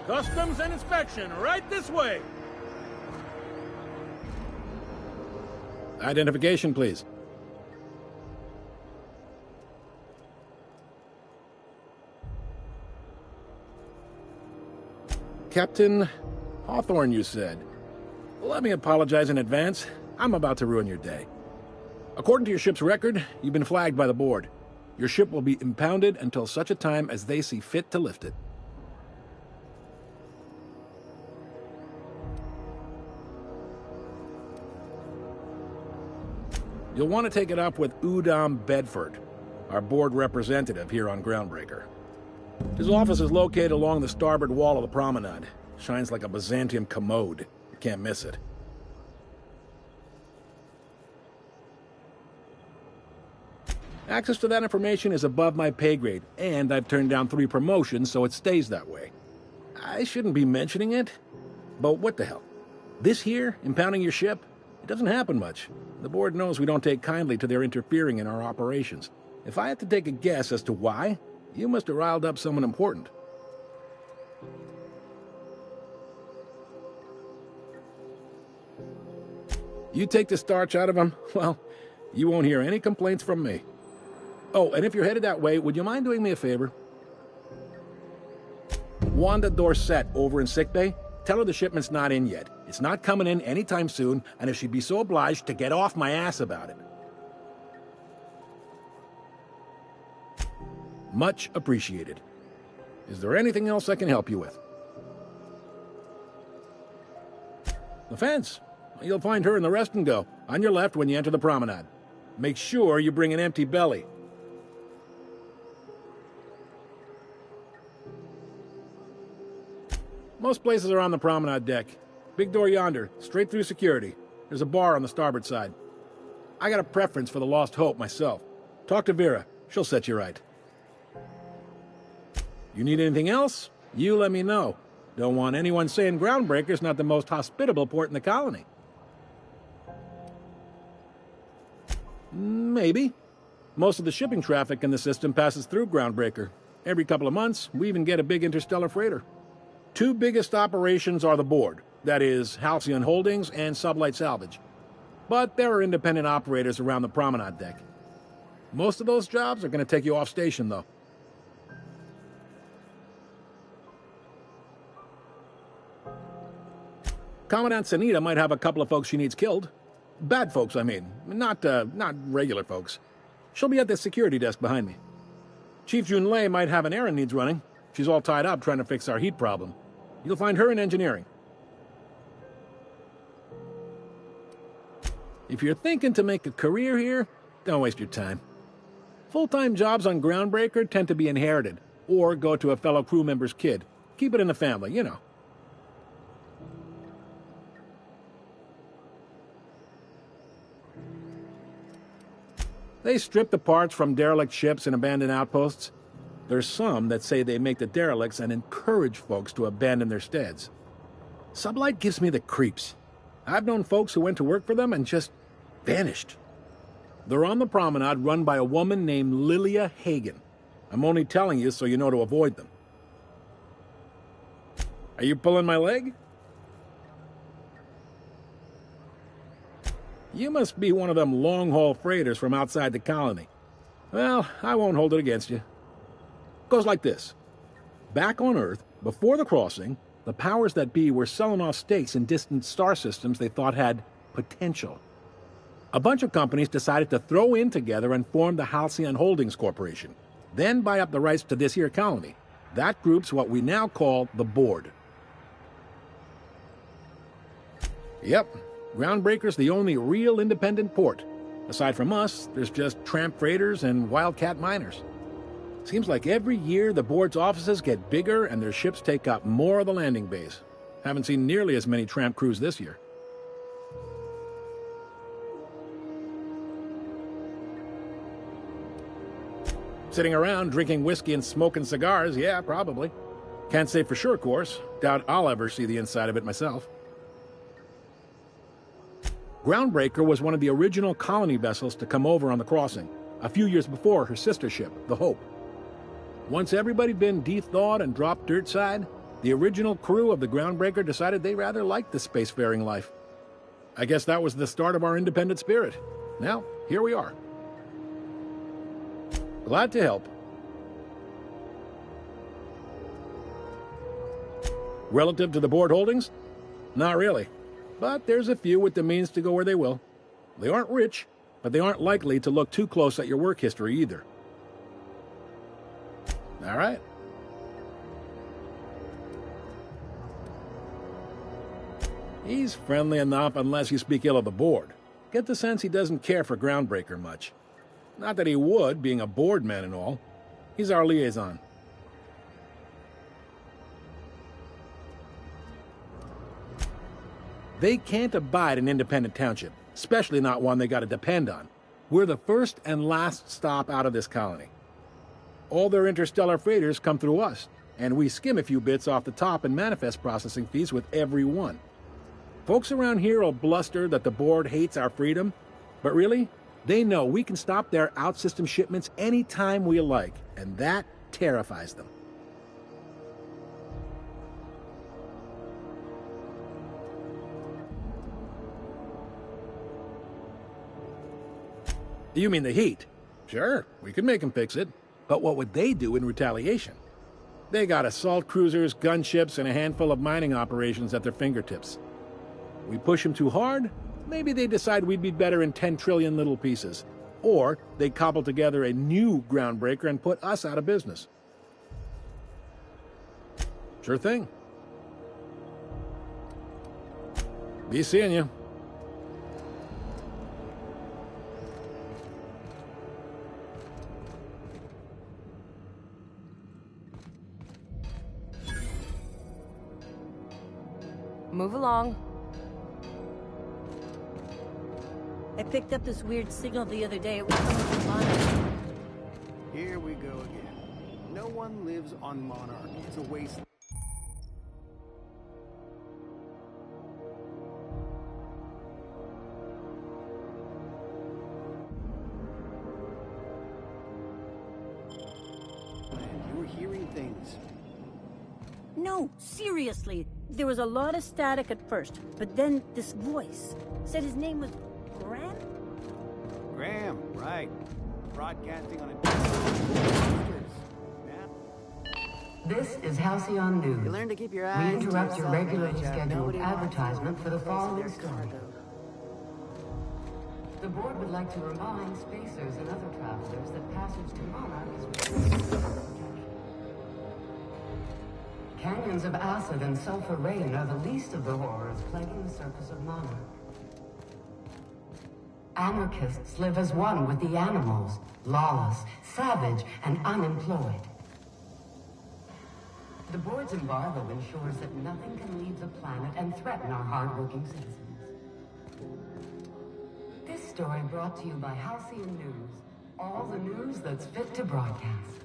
Customs and inspection, right this way. Identification, please. Captain Hawthorne, you said. Let me apologize in advance. I'm about to ruin your day. According to your ship's record, you've been flagged by the board. Your ship will be impounded until such a time as they see fit to lift it. You'll want to take it up with Udom Bedford, our board representative here on Groundbreaker. His office is located along the starboard wall of the promenade. Shines like a Byzantium commode. You can't miss it. Access to that information is above my pay grade, and I've turned down 3 promotions, so it stays that way. I shouldn't be mentioning it, but what the hell? This here, impounding your ship, it doesn't happen much. The board knows we don't take kindly to their interfering in our operations. If I had to take a guess as to why, you must have riled up someone important. You take the starch out of them, well, you won't hear any complaints from me. Oh, and if you're headed that way, would you mind doing me a favor? Wanda Dorset over in sickbay, tell her the shipment's not in yet. It's not coming in anytime soon, and if she'd be so obliged to get off my ass about it. Much appreciated. Is there anything else I can help you with? The fence. You'll find her in the rest and go, on your left when you enter the promenade. Make sure you bring an empty belly. Most places are on the promenade deck. Big door yonder, straight through security. There's a bar on the starboard side. I got a preference for the Lost Hope myself. Talk to Vera. She'll set you right. You need anything else? You let me know. Don't want anyone saying Groundbreaker's not the most hospitable port in the colony. Maybe. Most of the shipping traffic in the system passes through Groundbreaker. Every couple of months, we even get a big interstellar freighter. 2 biggest operations are the board. That is, Halcyon Holdings and Sublight Salvage. But there are independent operators around the promenade deck. Most of those jobs are going to take you off station, though. Commandant Sanita might have a couple of folks she needs killed. Bad folks, I mean. Not regular folks. She'll be at the security desk behind me. Chief Junlei might have an errand needs running. She's all tied up trying to fix our heat problem. You'll find her in engineering. If you're thinking to make a career here, don't waste your time. Full-time jobs on Groundbreaker tend to be inherited, or go to a fellow crew member's kid. Keep it in the family, you know. They strip the parts from derelict ships and abandoned outposts. There's some that say they make the derelicts and encourage folks to abandon their steads. Sublight gives me the creeps. I've known folks who went to work for them and just vanished. They're on the promenade run by a woman named Lilia Hagen. I'm only telling you so you know to avoid them. Are you pulling my leg? You must be one of them long-haul freighters from outside the colony. Well, I won't hold it against you. Goes like this. Back on Earth, Before the crossing, the powers that be were selling off stakes in distant star systems they thought had potential. A bunch of companies decided to throw in together and form the Halcyon Holdings Corporation, then buy up the rights to this here colony. That group's what we now call the Board. Yep, Groundbreaker's the only real independent port. Aside from us, there's just tramp freighters and wildcat miners. Seems like every year the Board's offices get bigger and their ships take up more of the landing bays. Haven't seen nearly as many tramp crews this year. Sitting around drinking whiskey and smoking cigars, yeah, probably. Can't say for sure, of course. Doubt I'll ever see the inside of it myself. Groundbreaker was one of the original colony vessels to come over on the crossing, a few years before her sister ship, the Hope. Once everybody'd been de-thawed and dropped dirt side, the original crew of the Groundbreaker decided they rather liked the spacefaring life. I guess that was the start of our independent spirit. Now, here we are. Glad to help. Relative to the Board holdings? Not really. But there's a few with the means to go where they will. They aren't rich, but they aren't likely to look too close at your work history either. All right. He's friendly enough unless you speak ill of the Board. Get the sense he doesn't care for Groundbreaker much. Not that he would, being a Board man and all. He's our liaison. They can't abide an independent township, especially not one they gotta depend on. We're the first and last stop out of this colony. All their interstellar freighters come through us, and we skim a few bits off the top in manifest processing fees with every one. Folks around here will bluster that the Board hates our freedom, but really, they know we can stop their out-system shipments anytime we like, and that terrifies them. You mean the heat? Sure, we could make them fix it. But what would they do in retaliation? They got assault cruisers, gunships, and a handful of mining operations at their fingertips. We push them too hard, maybe they decide we'd be better in 10 trillion little pieces. Or they cobble together a new Groundbreaker and put us out of business. Sure thing. Be seeing you. Move along. I picked up this weird signal the other day. It was coming from Monarch. Here we go again. No one lives on Monarch. It's a waste. You were hearing things. No, seriously. There was a lot of static at first, but then this voice said his name was Graham? Graham, right. Broadcasting on a... This is Halcyon News. You learn to keep your We eyes interrupt your regularly scheduled advertisement for the following story. The Board would like to remind spacers and other travelers that passage to Monarch is restricted. Canyons of acid and sulfur rain are the least of the horrors plaguing the surface of Monarch. Anarchists live as one with the animals, lawless, savage, and unemployed. The Board's embargo ensures that nothing can leave the planet and threaten our hard-working citizens. This story brought to you by Halcyon News. All the news that's fit to broadcast.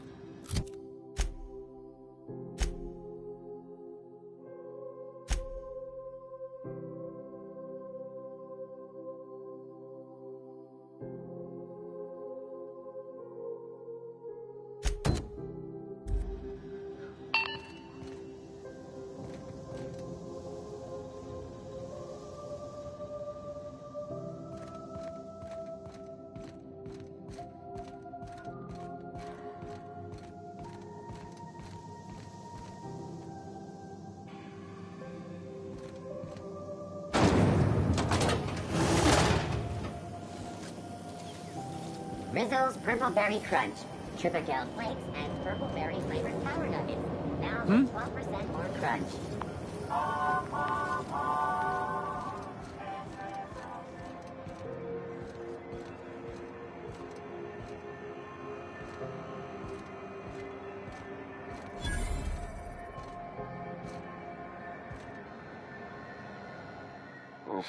Rizzo's Purple Berry Crunch, Triple Flakes, and Purple Berry flavored Power Nuggets. Now with 12% more crunch.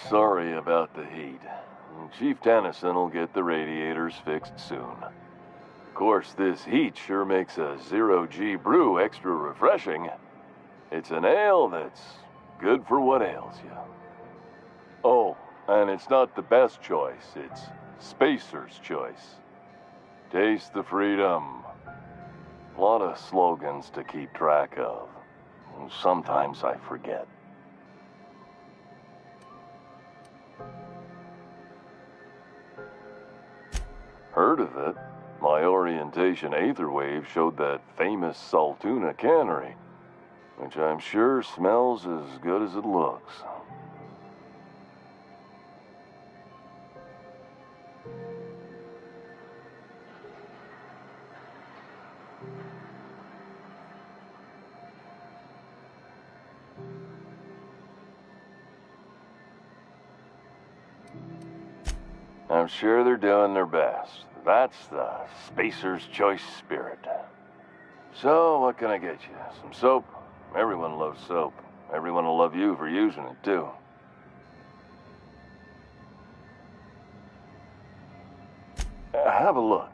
Sorry about the heat. Chief Tennyson will get the radiators fixed soon. Of course, this heat sure makes a zero-G brew extra refreshing. It's an ale that's good for what ails you. Oh, and it's not the best choice. It's Spacer's choice. Taste the freedom. A lot of slogans to keep track of. Sometimes I forget. Heard of it? My orientation aetherwave showed that famous Saltuna cannery, which I'm sure smells as good as it looks. I'm sure they're doing their best. That's the Spacer's Choice spirit. So, what can I get you? Some soap? Everyone loves soap. Everyone will love you for using it, too. Have a look.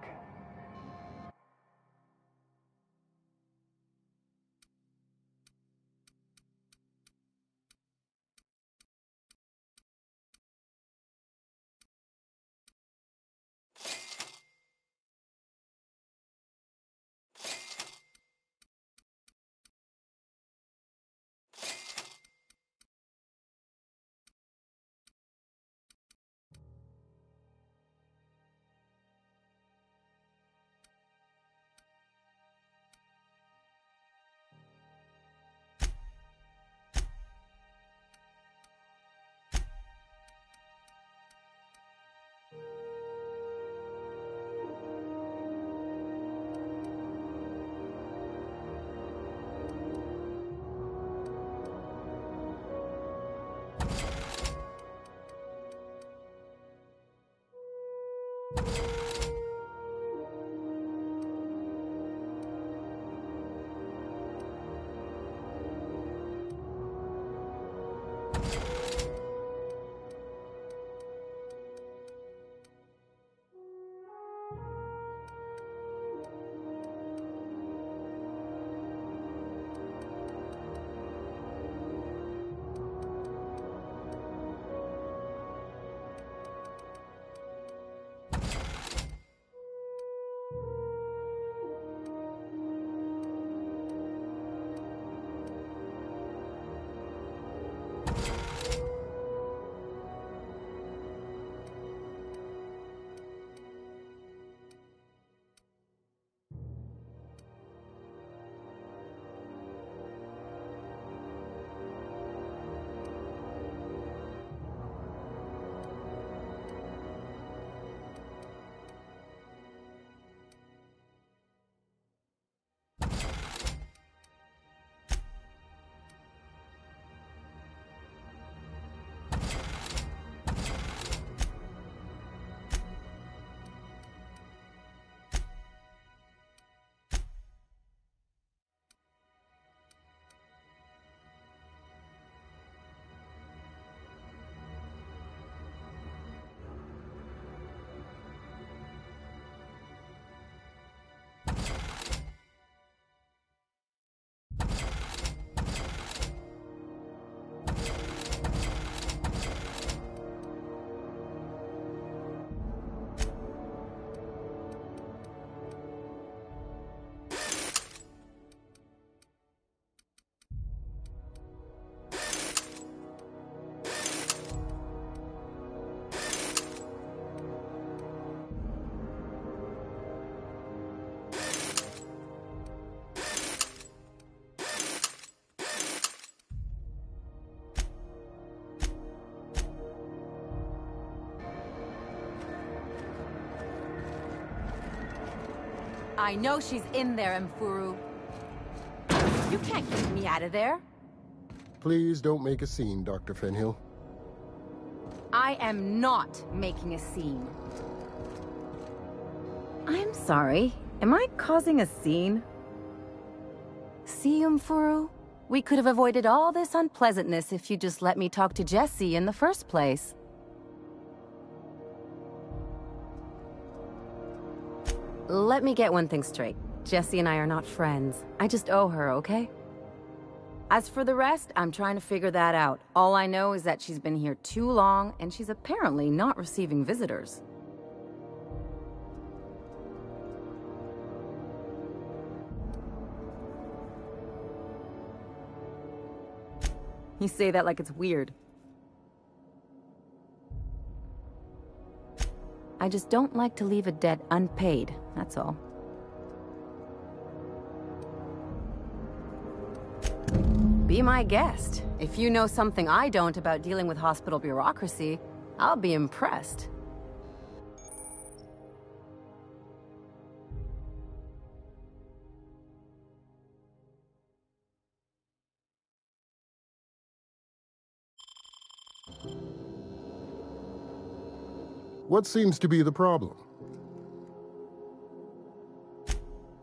I know she's in there, Mfuru. You can't keep me out of there. Please don't make a scene, Dr. Fenhill. I am not making a scene. I'm sorry. Am I causing a scene? See, Mfuru? We could have avoided all this unpleasantness if you just let me talk to Jesse in the first place. Let me get one thing straight. Jesse and I are not friends. I just owe her, okay? As for the rest, I'm trying to figure that out. All I know is that she's been here too long, and she's apparently not receiving visitors. You say that like it's weird. I just don't like to leave a debt unpaid, that's all. Be my guest. If you know something I don't about dealing with hospital bureaucracy, I'll be impressed. What seems to be the problem?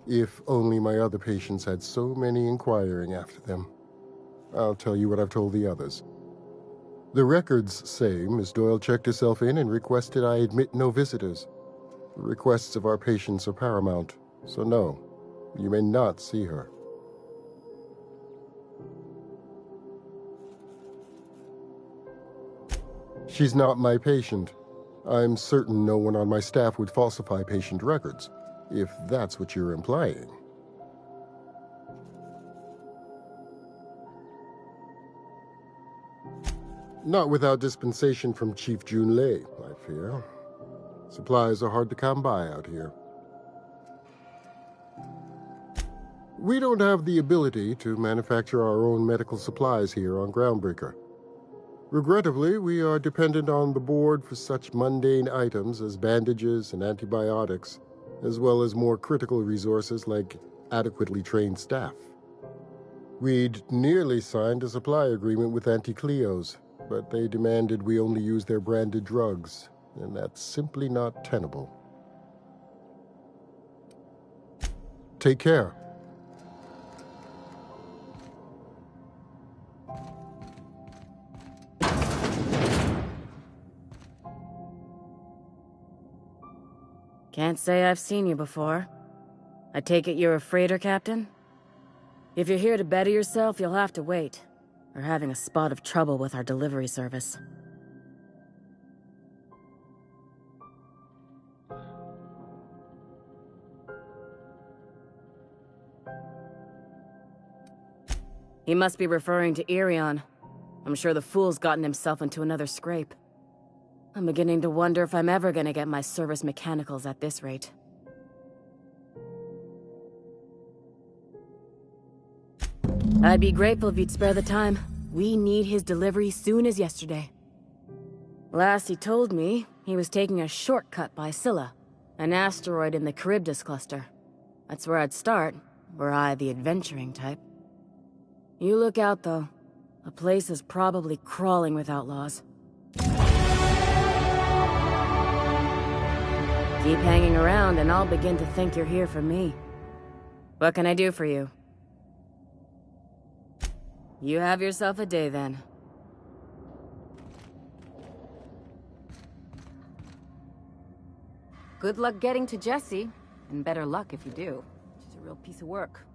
If only my other patients had so many inquiring after them. I'll tell you what I've told the others. The records say Miss Doyle checked herself in and requested I admit no visitors. The requests of our patients are paramount, so no, you may not see her. She's not my patient. I'm certain no one on my staff would falsify patient records, if that's what you're implying. Not without dispensation from Chief Junlei, I fear. Supplies are hard to come by out here. We don't have the ability to manufacture our own medical supplies here on Groundbreaker. Regrettably, we are dependent on the board for such mundane items as bandages and antibiotics, as well as more critical resources like adequately trained staff. We'd nearly signed a supply agreement with Anti-Cleos, but they demanded we only use their branded drugs, and that's simply not tenable. Take care. Can't say I've seen you before. I take it you're a freighter captain? If you're here to better yourself, you'll have to wait. We're having a spot of trouble with our delivery service. He must be referring to Irion. I'm sure the fool's gotten himself into another scrape. I'm beginning to wonder if I'm ever gonna get my service mechanicals at this rate. I'd be grateful if you'd spare the time. We need his delivery soon as yesterday. Last he told me, he was taking a shortcut by Scylla, an asteroid in the Charybdis cluster. That's where I'd start, were I the adventuring type. You look out, though. The place is probably crawling with outlaws. Keep hanging around and I'll begin to think you're here for me. What can I do for you? You have yourself a day, then. Good luck getting to Jesse, and better luck if you do. She's a real piece of work.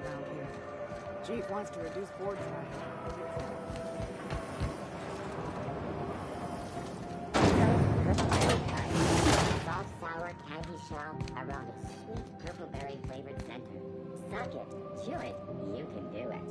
around here. Chief wants to reduce board traffic. Soft, sour candy shell around a sweet purple berry flavored center. Suck it, chew it, you can do it.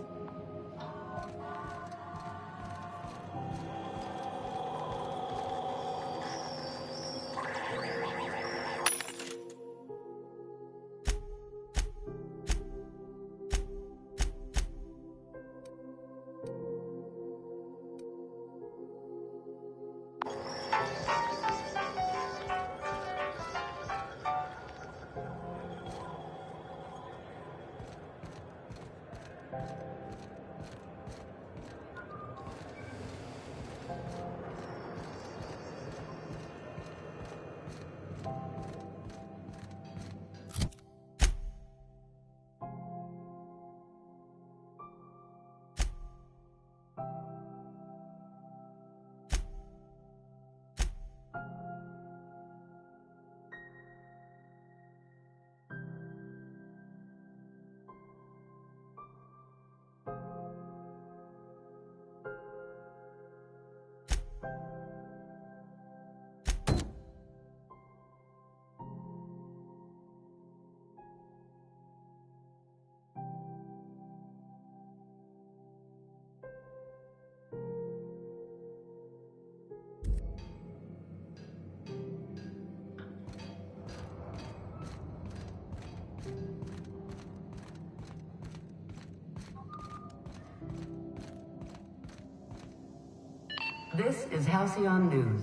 This is Halcyon News.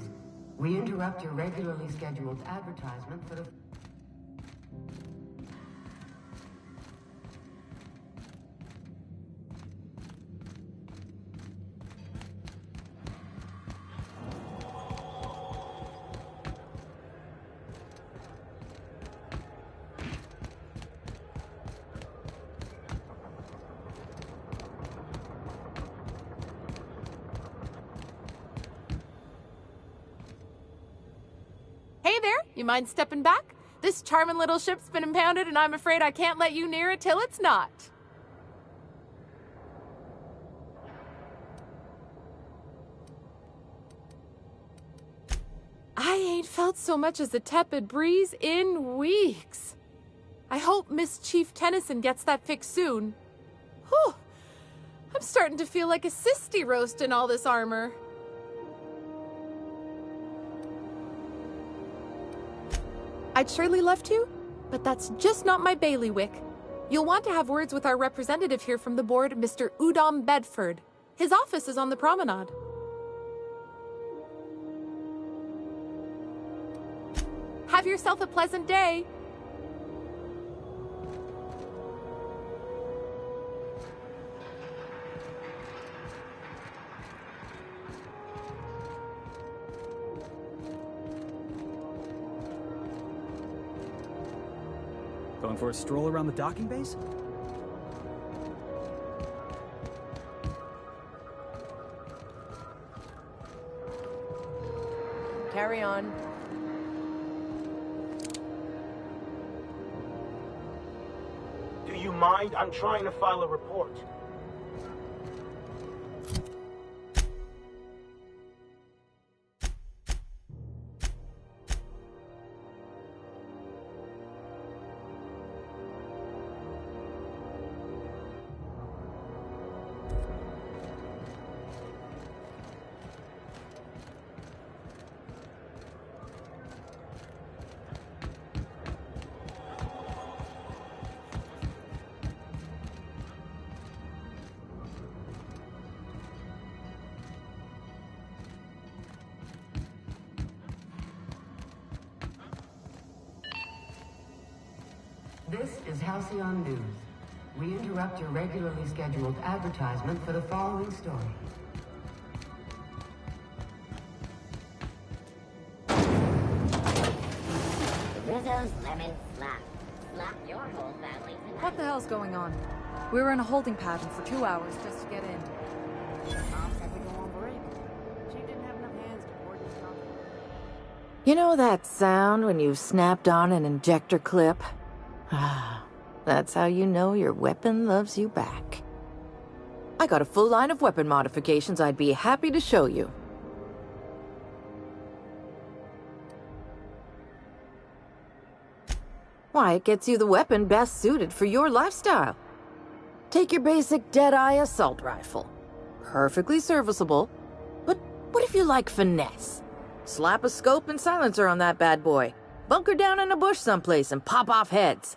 We interrupt your regularly scheduled advertisement for the... Hey there, you mind stepping back? This charming little ship's been impounded and I'm afraid I can't let you near it till it's not. I ain't felt so much as a tepid breeze in weeks. I hope Miss Chief Tennyson gets that fixed soon. Whew, I'm starting to feel like a sisty roast in all this armor. I'd surely love to, but that's just not my bailiwick. You'll want to have words with our representative here from the board, Mr. Udom Bedford. His office is on the promenade. Have yourself a pleasant day. Going for a stroll around the docking base? Carry on. Do you mind? I'm trying to file a report. This is Halcyon News. We interrupt your regularly scheduled advertisement for the following story. Rizzo's lemon slap. Slap your whole family tonight. What the hell's going on? We were in a holding pattern for 2 hours just to get in. Mom said we go on break. She didn't have enough hands to coordinate something. You know that sound when you've snapped on an injector clip? That's how you know your weapon loves you back. I got a full line of weapon modifications I'd be happy to show you. Why, it gets you the weapon best suited for your lifestyle. Take your basic Deadeye assault rifle. Perfectly serviceable. But what if you like finesse? Slap a scope and silencer on that bad boy. Bunker down in a bush someplace and pop off heads.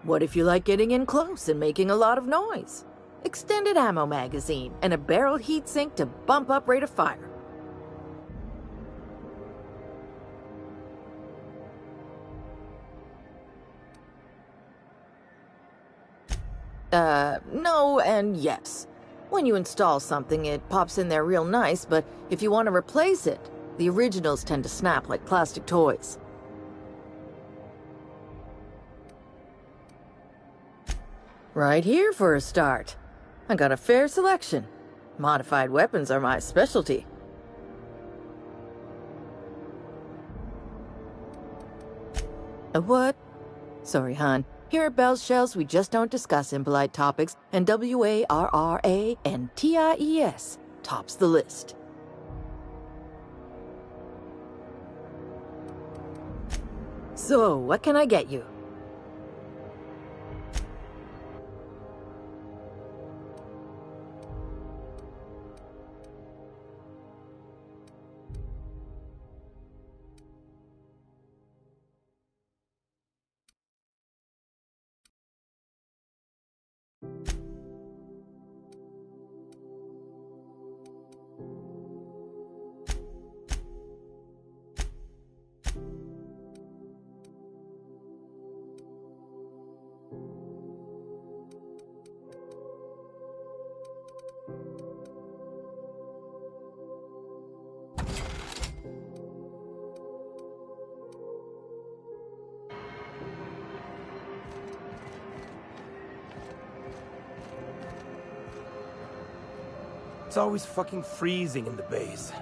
What if you like getting in close and making a lot of noise? Extended ammo magazine and a barrel heatsink to bump up rate of fire. No and yes. When you install something, it pops in there real nice, but if you want to replace it, the originals tend to snap like plastic toys. Right here for a start. I got a fair selection. Modified weapons are my specialty. A what? Sorry, hon. Here at Bell's Shells, we just don't discuss impolite topics, and WARRANTIES tops the list. So, what can I get you? It's always fucking freezing in the base.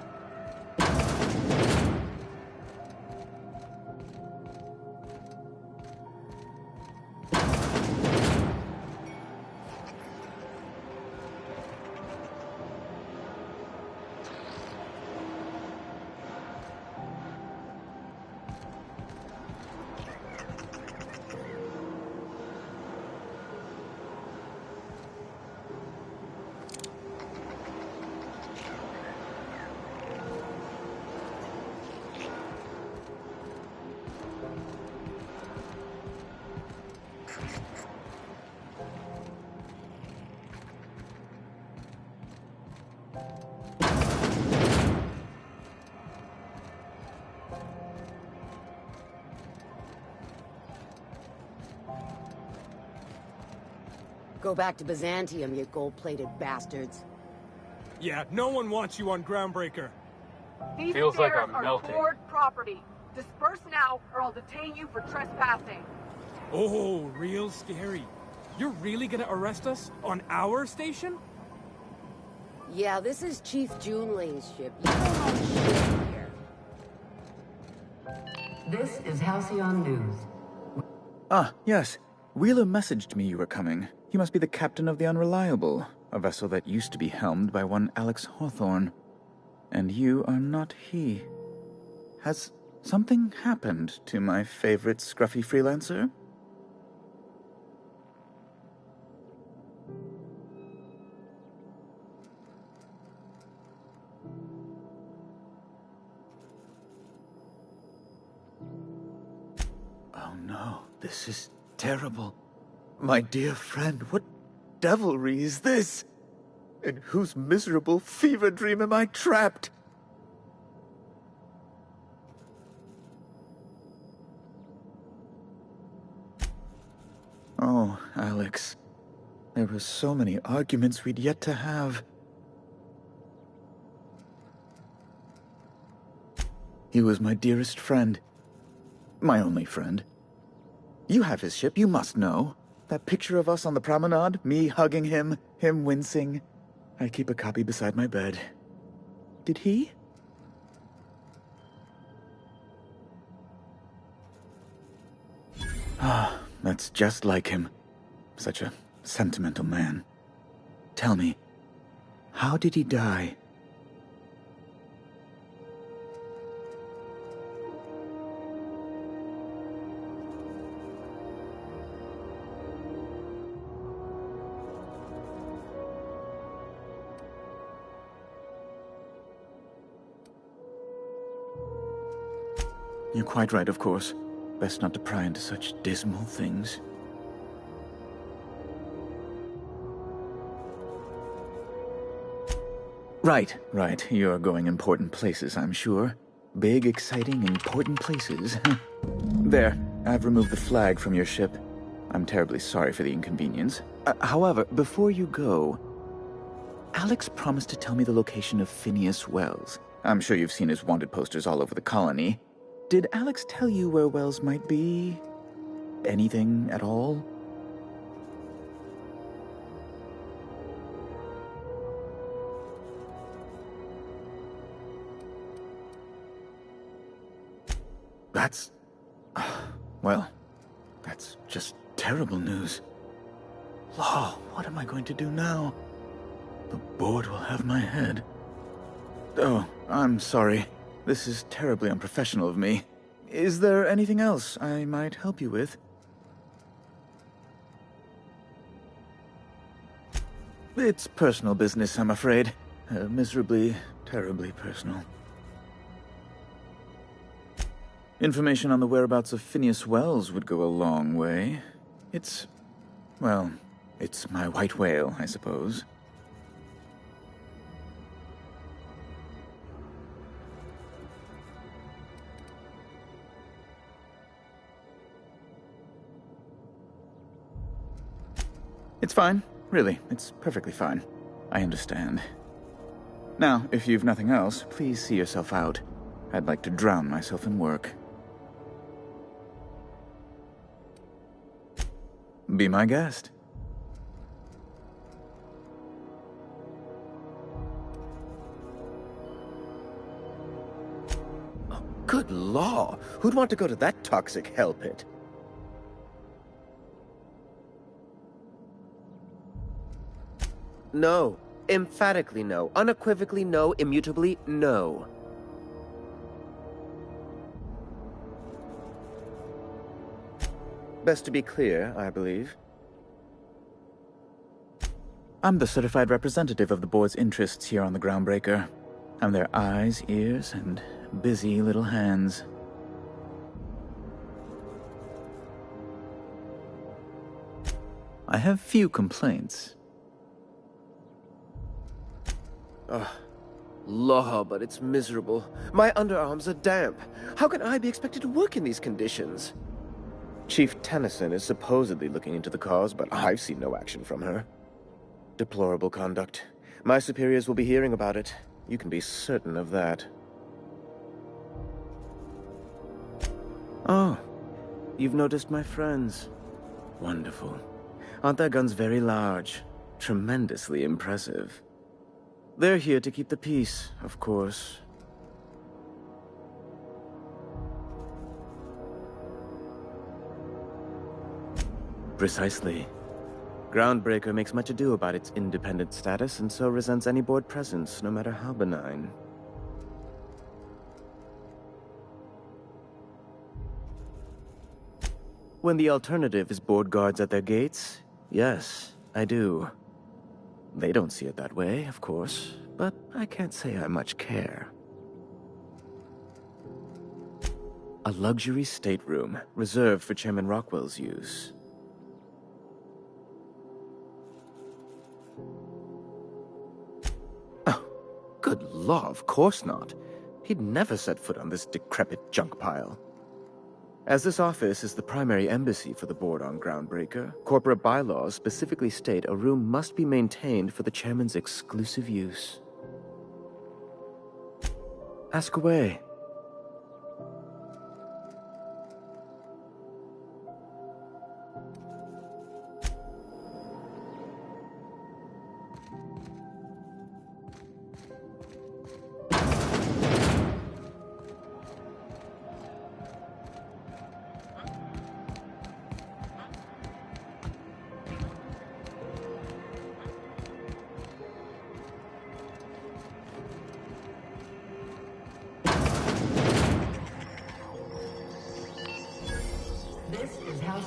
Go back to Byzantium, you gold-plated bastards. Yeah, no one wants you on Groundbreaker. These Feels like stairs I'm are melting. board property. Disperse now, or I'll detain you for trespassing. Oh, real scary. You're really gonna arrest us on our station? Yeah, this is Chief Junling's ship. You don't own shit here. This is Halcyon News. Ah, yes. Wheeler messaged me you were coming. You must be the captain of the Unreliable, a vessel that used to be helmed by one Alex Hawthorne. And you are not he. Has something happened to my favorite scruffy freelancer? Oh no, this is terrible. My dear friend, what devilry is this? In whose miserable fever dream am I trapped? Oh, Alex. There were so many arguments we'd yet to have. He was my dearest friend. My only friend. You have his ship, you must know. That picture of us on the promenade, me hugging him, him wincing. I keep a copy beside my bed. Did he? Ah, that's just like him. Such a sentimental man. Tell me, how did he die? You're quite right, of course. Best not to pry into such dismal things. Right. You're going important places, I'm sure. Big, exciting, important places. There, I've removed the flag from your ship. I'm terribly sorry for the inconvenience. However, before you go, Alex promised to tell me the location of Phineas Wells. I'm sure you've seen his wanted posters all over the colony. Did Alex tell you where Wells might be? Anything at all? That's... well, that's just terrible news. Law, what am I going to do now? The board will have my head. Oh, I'm sorry. This is terribly unprofessional of me. Is there anything else I might help you with? It's personal business, I'm afraid. Miserably, terribly personal. Information on the whereabouts of Phineas Wells would go a long way. It's my white whale, I suppose. It's fine. Really, it's perfectly fine. I understand. Now, if you've nothing else, please see yourself out. I'd like to drown myself in work. Be my guest. Oh, good law! Who'd want to go to that toxic hell pit? No. Emphatically no. Unequivocally no. Immutably no. Best to be clear, I believe. I'm the certified representative of the board's interests here on the Groundbreaker. I'm their eyes, ears, and busy little hands. I have few complaints. Ugh. Law, but it's miserable. My underarms are damp. How can I be expected to work in these conditions? Chief Tennyson is supposedly looking into the cause, but I've seen no action from her. Deplorable conduct. My superiors will be hearing about it. You can be certain of that. Oh, you've noticed my friends. Wonderful. Aren't their guns very large? Tremendously impressive. They're here to keep the peace, of course. Precisely. Groundbreaker makes much ado about its independent status, and so resents any board presence, no matter how benign. When the alternative is board guards at their gates, yes, I do. They don't see it that way, of course, but I can't say I much care. A luxury stateroom, reserved for Chairman Rockwell's use. Oh, good law, of course not. He'd never set foot on this decrepit junk pile. As this office is the primary embassy for the board on Groundbreaker, corporate bylaws specifically state a room must be maintained for the chairman's exclusive use. Ask away.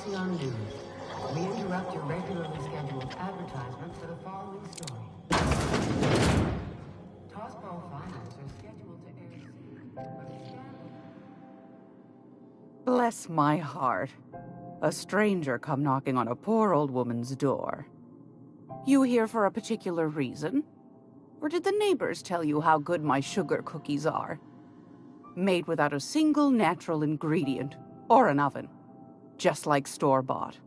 Halcyon News. We interrupt your regularly scheduled advertisement for the following story. Tossball finals are scheduled to air soon, but a scandal... Bless my heart. A stranger come knocking on a poor old woman's door. You here for a particular reason? Or did the neighbors tell you how good my sugar cookies are? Made without a single natural ingredient, or an oven. Just like store-bought.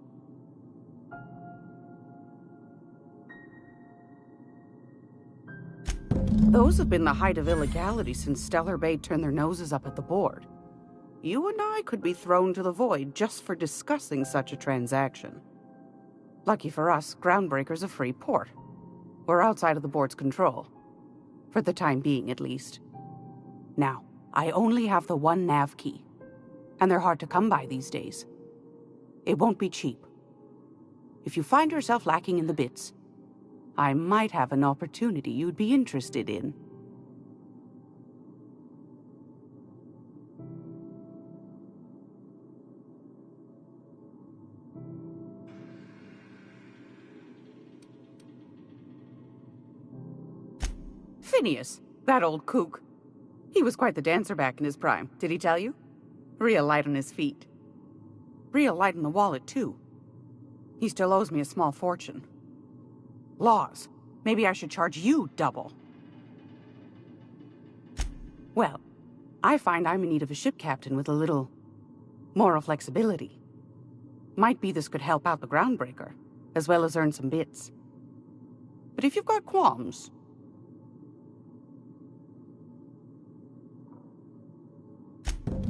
Those have been the height of illegality since Stellar Bay turned their noses up at the board. You and I could be thrown to the void just for discussing such a transaction. Lucky for us, Groundbreaker's a free port. We're outside of the board's control. For the time being, at least. Now, I only have the one nav key. And they're hard to come by these days. It won't be cheap. If you find yourself lacking in the bits, I might have an opportunity you'd be interested in. Phineas, that old kook. He was quite the dancer back in his prime, did he tell you? Real light on his feet. Real light in the wallet, too. He still owes me a small fortune. Laws. Maybe I should charge you double. Well, I find I'm in need of a ship captain with a little moral flexibility. Might be this could help out the Groundbreaker, as well as earn some bits. But if you've got qualms...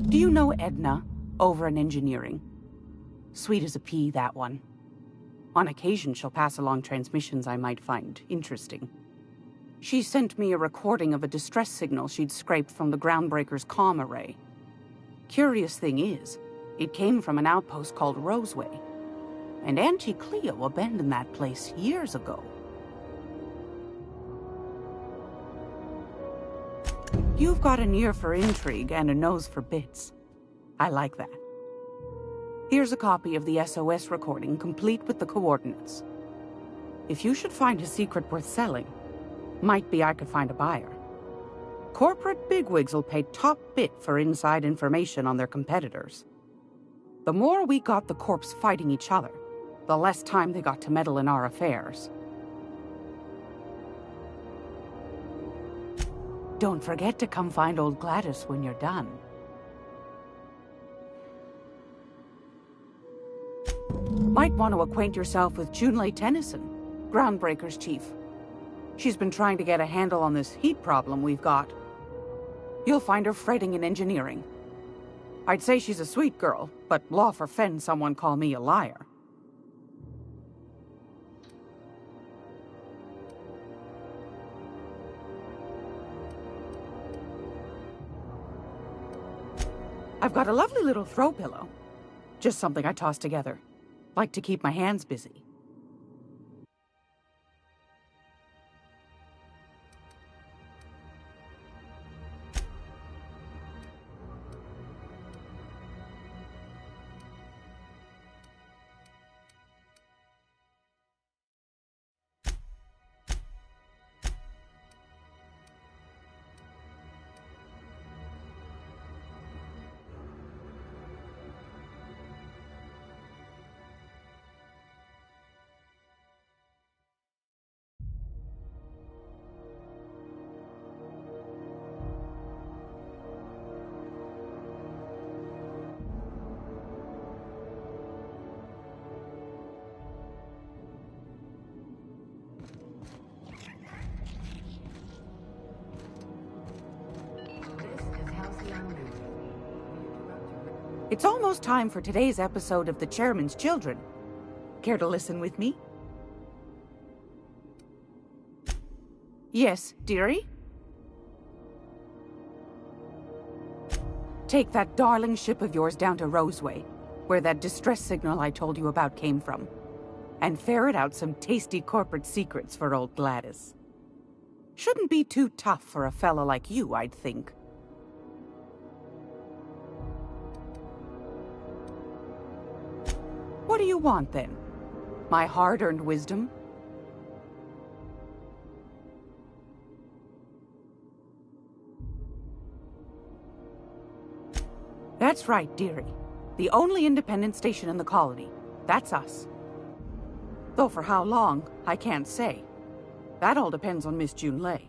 Do you know Edna, over in engineering? Sweet as a pea, that one. On occasion, she'll pass along transmissions I might find interesting. She sent me a recording of a distress signal she'd scraped from the Groundbreaker's comm array. Curious thing is, it came from an outpost called Roseway. And Auntie Cleo abandoned that place years ago. You've got an ear for intrigue and a nose for bits. I like that. Here's a copy of the SOS recording, complete with the coordinates. If you should find a secret worth selling, might be I could find a buyer. Corporate bigwigs will pay top bit for inside information on their competitors. The more we got the corps fighting each other, the less time they got to meddle in our affairs. Don't forget to come find old Gladys when you're done. Might want to acquaint yourself with Junlei Tennyson, Groundbreaker's chief. She's been trying to get a handle on this heat problem we've got. You'll find her fretting in engineering. I'd say she's a sweet girl, but law forfend someone call me a liar. I've got a lovely little throw pillow. Just something I toss together. Like to keep my hands busy. It's almost time for today's episode of The Chairman's Children. Care to listen with me? Yes, dearie? Take that darling ship of yours down to Roseway, where that distress signal I told you about came from, and ferret out some tasty corporate secrets for old Gladys. Shouldn't be too tough for a fella like you, I'd think. What do you want, then? My hard-earned wisdom? That's right, dearie. The only independent station in the colony. That's us. Though for how long, I can't say. That all depends on Miss Junlei.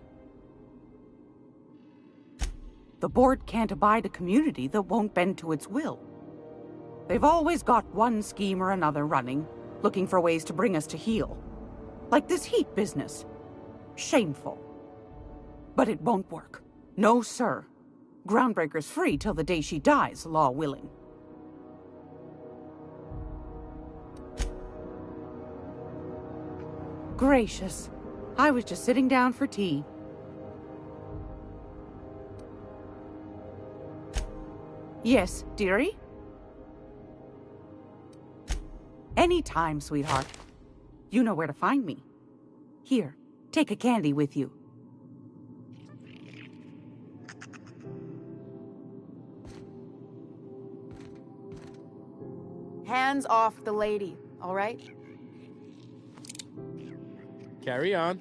The board can't abide a community that won't bend to its will. They've always got one scheme or another running, looking for ways to bring us to heel. Like this heat business. Shameful. But it won't work. No, sir. Groundbreaker's free till the day she dies, law willing. Gracious. I was just sitting down for tea. Yes, dearie? Anytime, sweetheart. You know where to find me. Here, take a candy with you. Hands off the lady, all right? Carry on.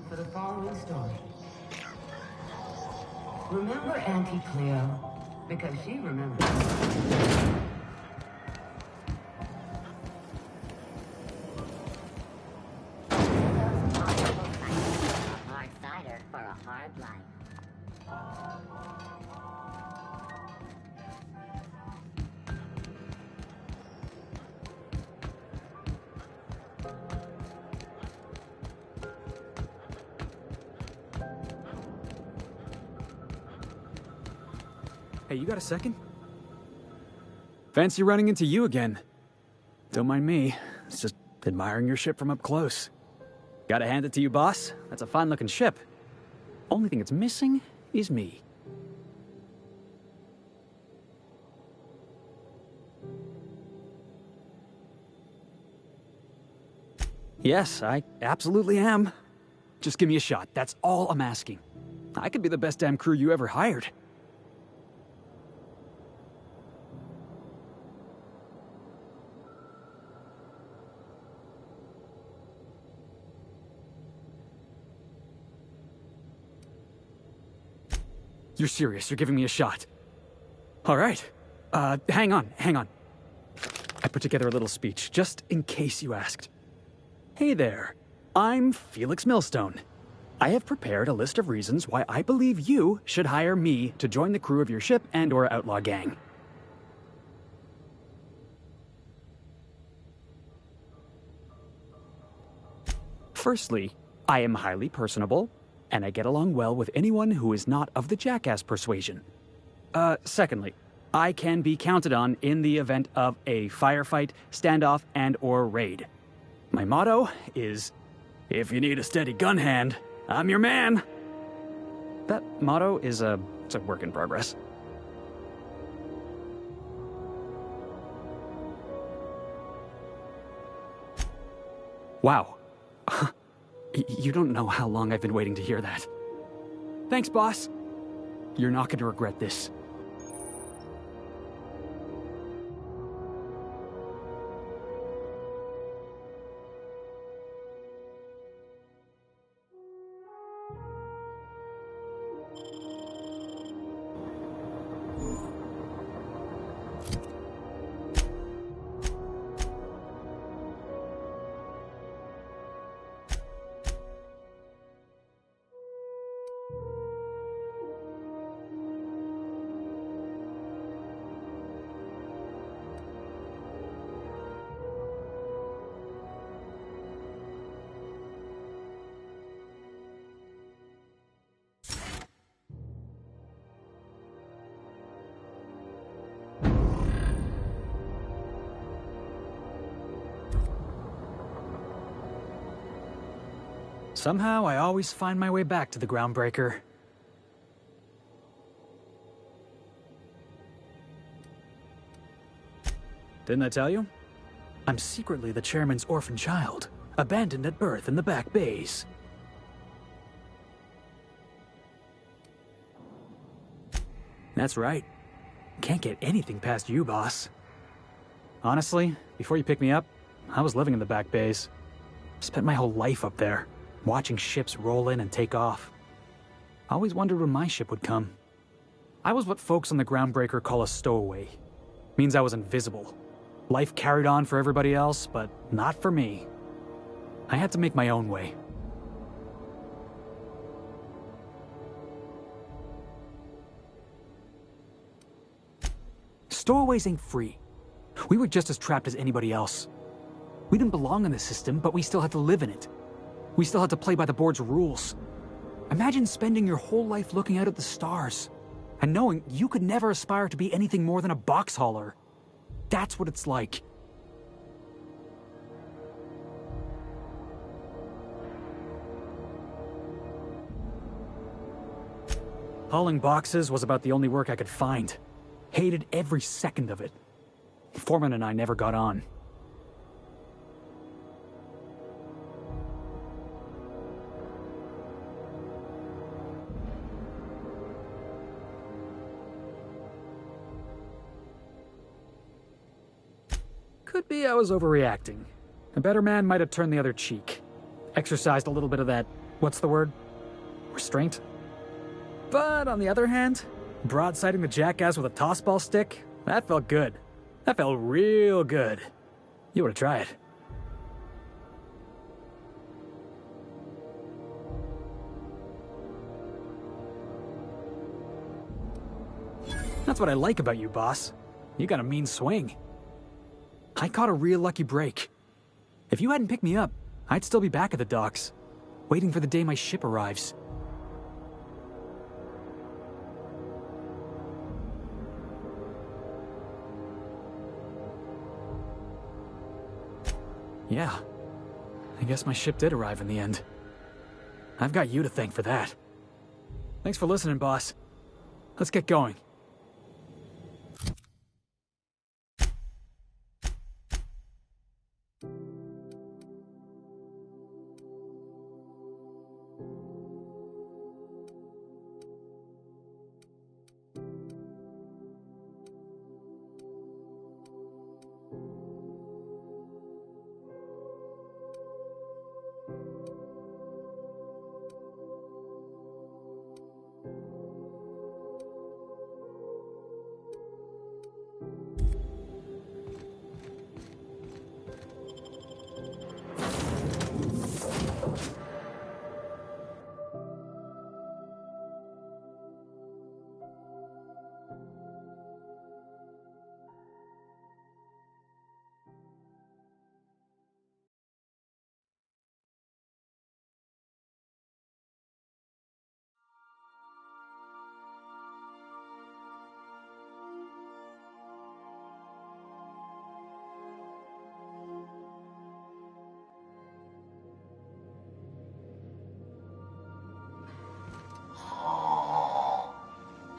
For the following story. Remember Auntie Cleo? Because she remembers. Hard cider for a hard life. Hey, you got a second? Fancy running into you again. Don't mind me. It's just admiring your ship from up close. Gotta hand it to you, boss. That's a fine-looking ship. Only thing it's missing is me. Yes, I absolutely am. Just give me a shot. That's all I'm asking. I could be the best damn crew you ever hired. You're serious, you're giving me a shot. All right. Hang on. I put together a little speech, just in case you asked. Hey there, I'm Felix Millstone. I have prepared a list of reasons why I believe you should hire me to join the crew of your ship and/or outlaw gang. Firstly, I am highly personable, and I get along well with anyone who is not of the jackass persuasion. Secondly, I can be counted on in the event of a firefight, standoff, and/or raid. My motto is, if you need a steady gun hand, I'm your man. That motto is it's a work in progress. Wow. You don't know how long I've been waiting to hear that. Thanks, boss. You're not going to regret this. Somehow, I always find my way back to the Groundbreaker. Didn't I tell you? I'm secretly the chairman's orphan child, abandoned at birth in the back bays. That's right. Can't get anything past you, boss. Honestly, before you picked me up, I was living in the back bays. Spent my whole life up there, watching ships roll in and take off. Always wondered when my ship would come. I was what folks on the Groundbreaker call a stowaway. Means I was invisible. Life carried on for everybody else, but not for me. I had to make my own way. Stowaways ain't free. We were just as trapped as anybody else. We didn't belong in the system, but we still had to live in it. We still had to play by the board's rules. Imagine spending your whole life looking out at the stars, and knowing you could never aspire to be anything more than a box hauler. That's what it's like. Hauling boxes was about the only work I could find. Hated every second of it. Foreman and I never got on. Could be I was overreacting. A better man might have turned the other cheek. Exercised a little bit of that, what's the word? Restraint? But on the other hand, broadsiding the jackass with a tossball stick, that felt good. That felt real good. You ought to try it. That's what I like about you, boss. You got a mean swing. I caught a real lucky break. If you hadn't picked me up, I'd still be back at the docks, waiting for the day my ship arrives. Yeah, I guess my ship did arrive in the end. I've got you to thank for that. Thanks for listening, boss. Let's get going.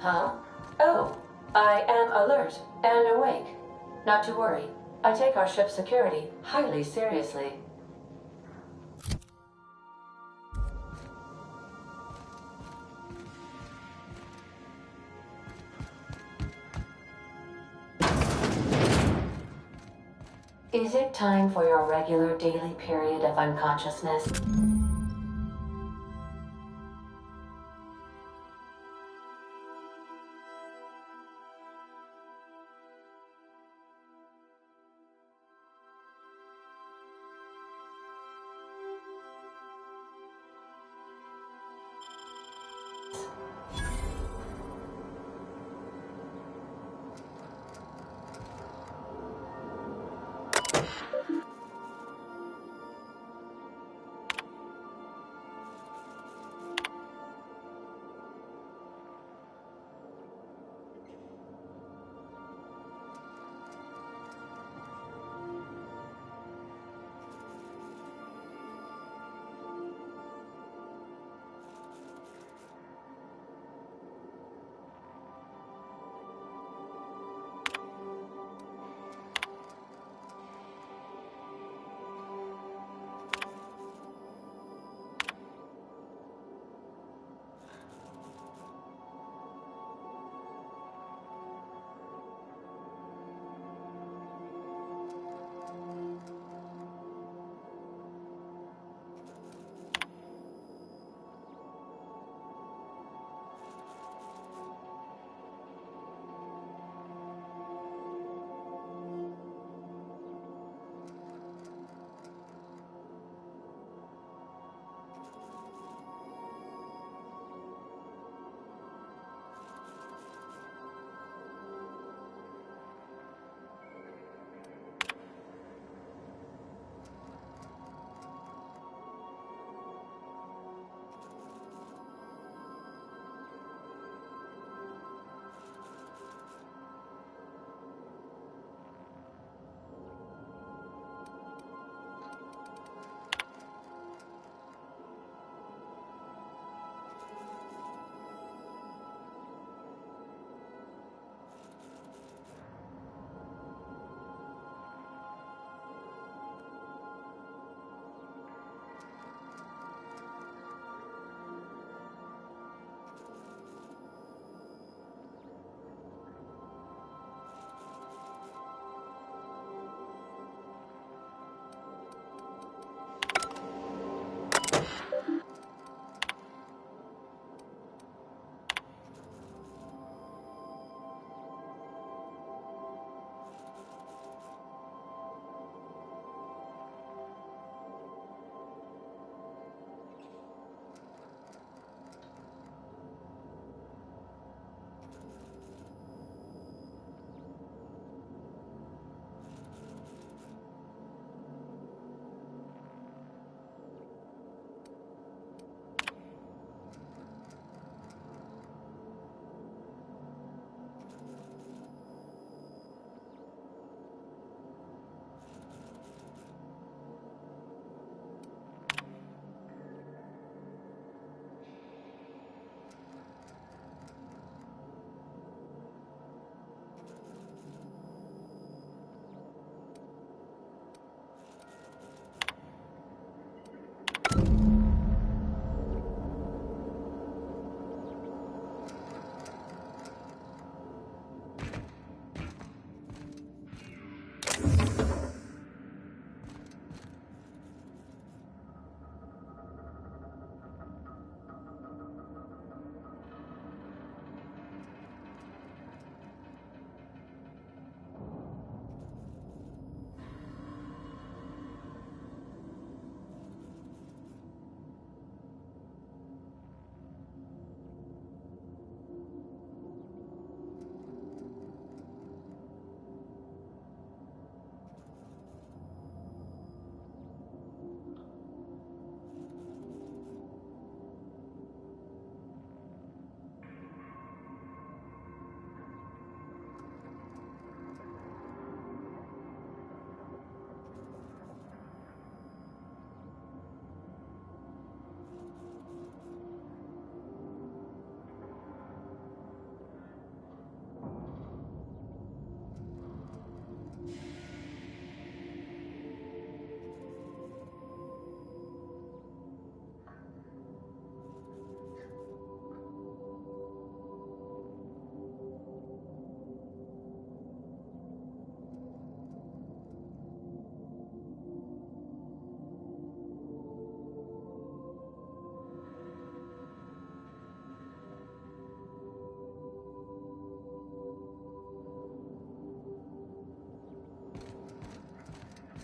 Huh? Oh, I am alert and awake. Not to worry. I take our ship's security highly seriously. Is it time for your regular daily period of unconsciousness?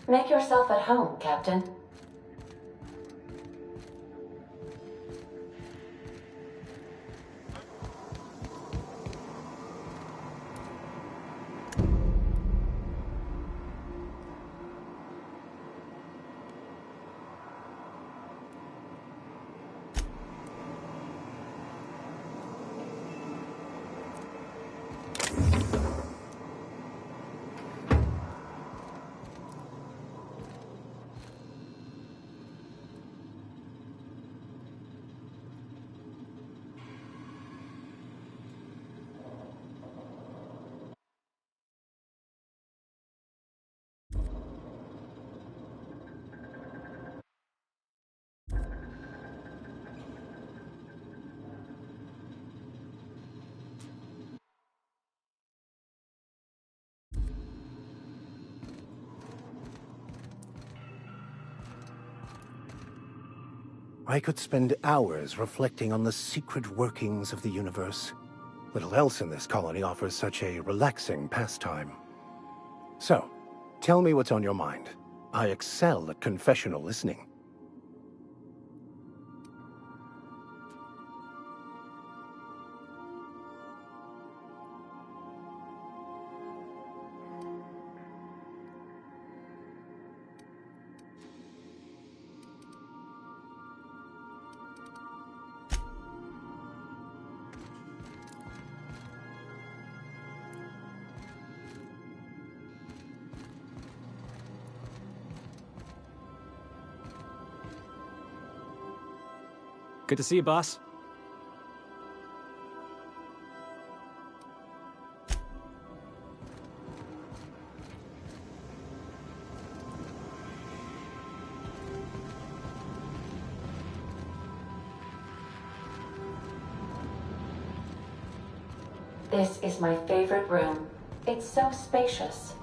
Make yourself at home, Captain. I could spend hours reflecting on the secret workings of the universe. Little else in this colony offers such a relaxing pastime. So, tell me what's on your mind. I excel at confessional listening. Good to see you, boss. This is my favorite room. It's so spacious.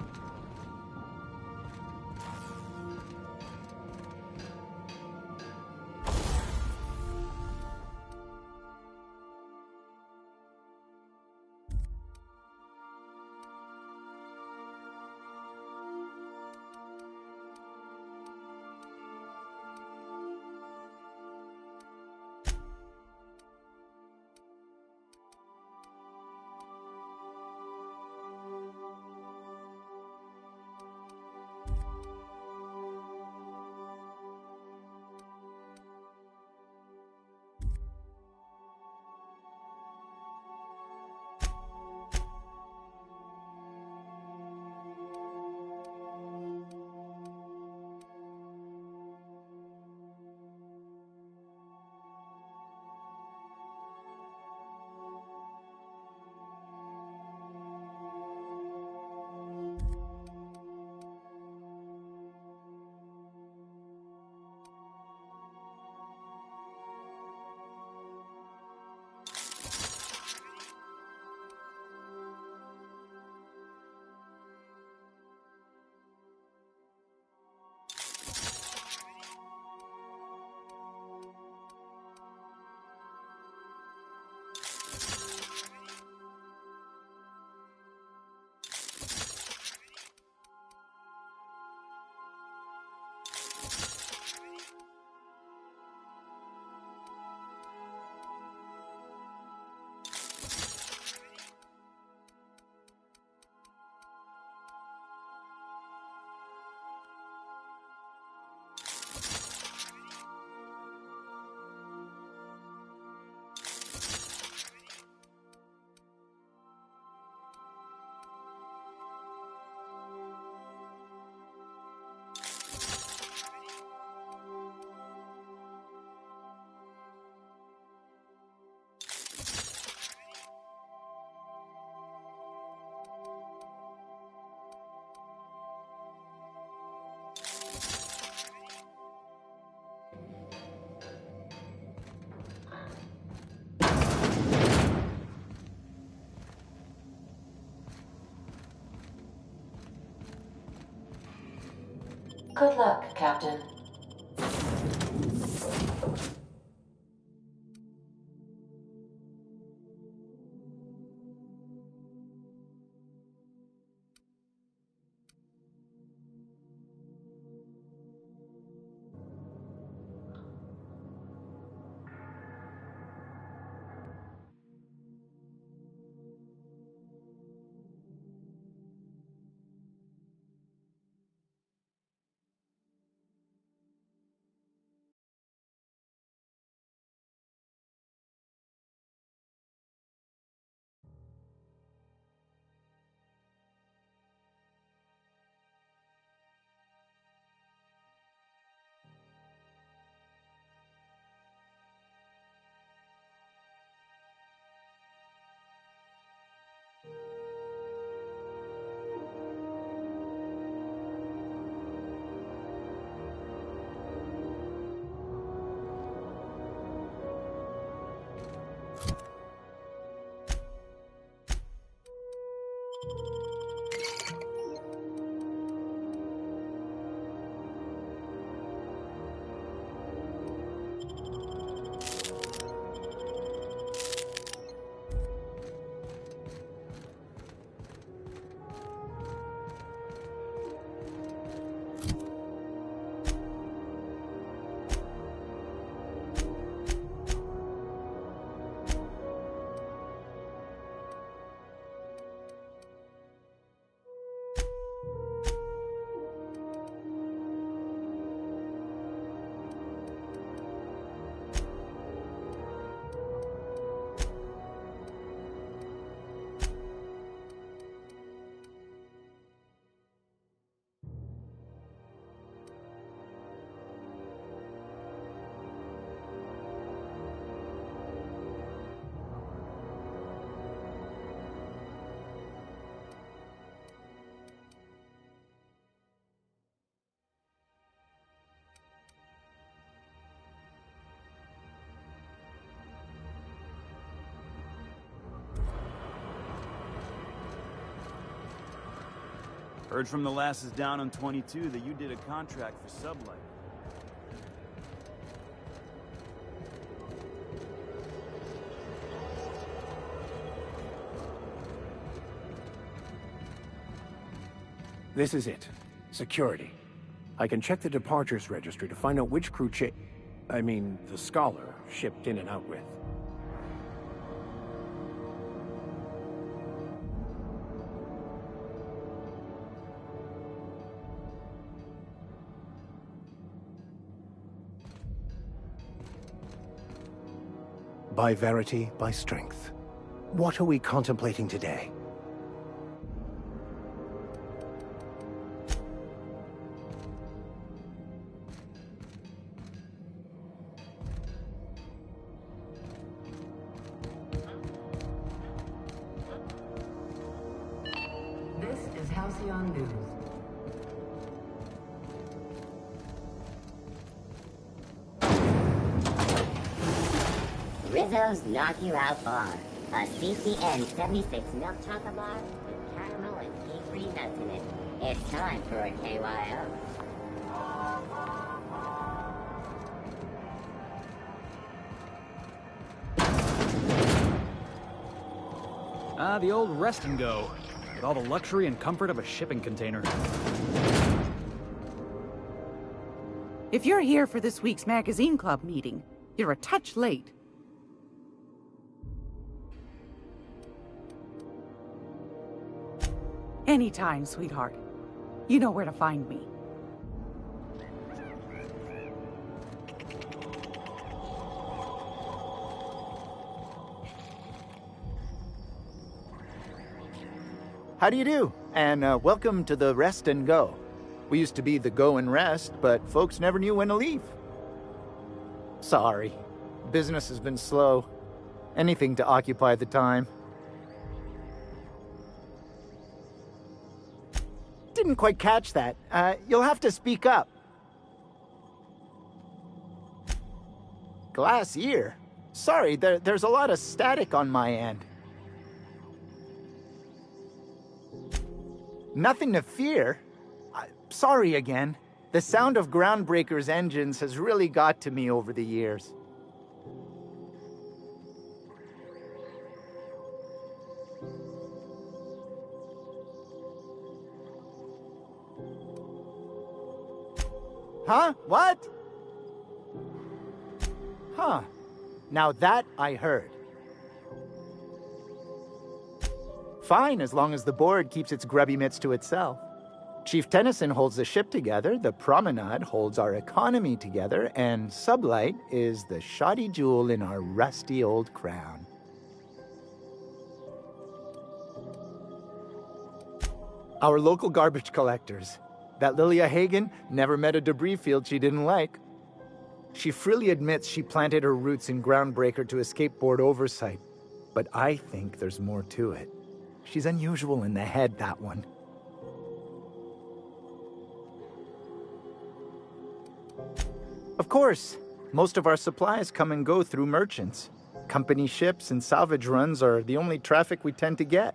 Good luck, Captain. Heard from the lasses down on 22 that you did a contract for Sublight. This is it. Security. I can check the departures registry to find out which crew the Scholar shipped in and out with. By verity, by strength. What are we contemplating today? This is Halcyon News. Rizzo's Knock You Out Bar. A CCN 76 milk chocolate bar with caramel and pea-free nuts in it. It's time for a KYO. The old rest and go. With all the luxury and comfort of a shipping container. If you're here for this week's magazine club meeting, you're a touch late. Anytime, sweetheart. You know where to find me. How do you do? And welcome to the Rest and Go. We used to be the Go and Rest, but folks never knew when to leave. Sorry. Business has been slow. Anything to occupy the time. Didn't quite catch that. You'll have to speak up. Glass ear? Sorry, there's a lot of static on my end. Nothing to fear. Sorry again. The sound of Groundbreaker's engines has really got to me over the years. Huh? What? Huh. Now that I heard. Fine, as long as the board keeps its grubby mitts to itself. Chief Tennyson holds the ship together, the Promenade holds our economy together, and Sublight is the shoddy jewel in our rusty old crown. Our local garbage collectors. That Lilia Hagen never met a debris field she didn't like. She freely admits she planted her roots in Groundbreaker to escape board oversight, but I think there's more to it. She's unusual in the head, that one. Of course, most of our supplies come and go through merchants. Company ships and salvage runs are the only traffic we tend to get.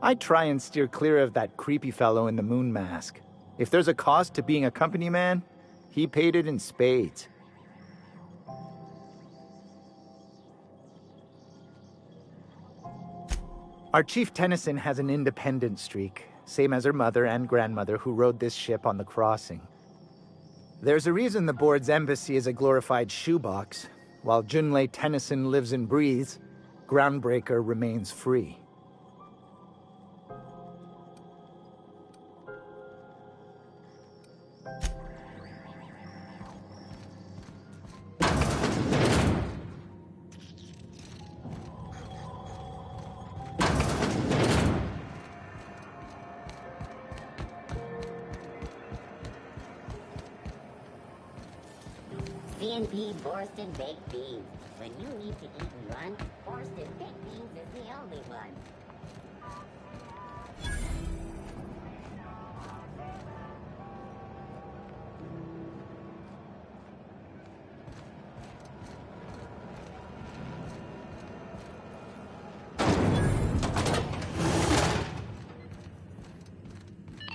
I try and steer clear of that creepy fellow in the moon mask. If there's a cost to being a company man, he paid it in spades. Our Chief Tennyson has an independent streak, same as her mother and grandmother who rode this ship on the crossing. There's a reason the board's embassy is a glorified shoebox. While Junlei Tennyson lives and breathes, Groundbreaker remains free. C&P Borston Baked Beans. When you need to eat and run, Borston Baked Beans is the only one.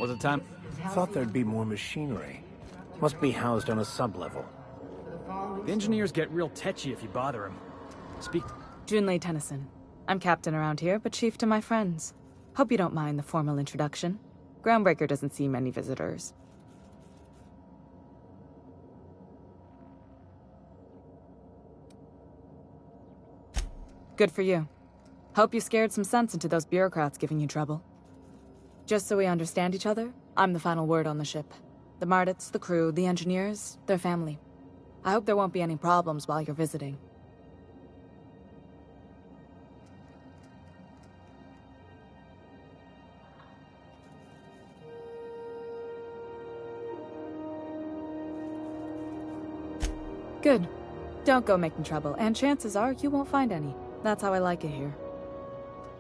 Was it time? Thought there'd be more machinery. Must be housed on a sub-level. The engineers get real tetchy if you bother them. Speak. Junlei Tennyson. I'm captain around here, but chief to my friends. Hope you don't mind the formal introduction. Groundbreaker doesn't see many visitors. Good for you. Hope you scared some sense into those bureaucrats giving you trouble. Just so we understand each other, I'm the final word on the ship. The Mardits, the crew, the engineers, their family. I hope there won't be any problems while you're visiting. Good. Don't go making trouble, and chances are you won't find any. That's how I like it here.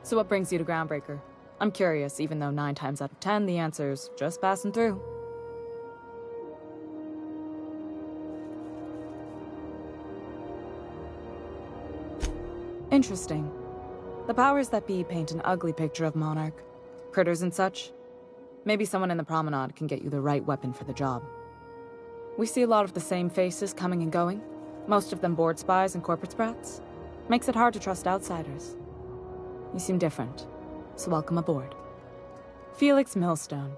So what brings you to Groundbreaker? I'm curious, even though 9 times out of 10 the answer's just passing through. Interesting. The powers that be paint an ugly picture of Monarch. Critters and such. Maybe someone in the promenade can get you the right weapon for the job. We see a lot of the same faces coming and going. Most of them board spies and corporate sprats. Makes it hard to trust outsiders. You seem different, so welcome aboard. Felix Millstone.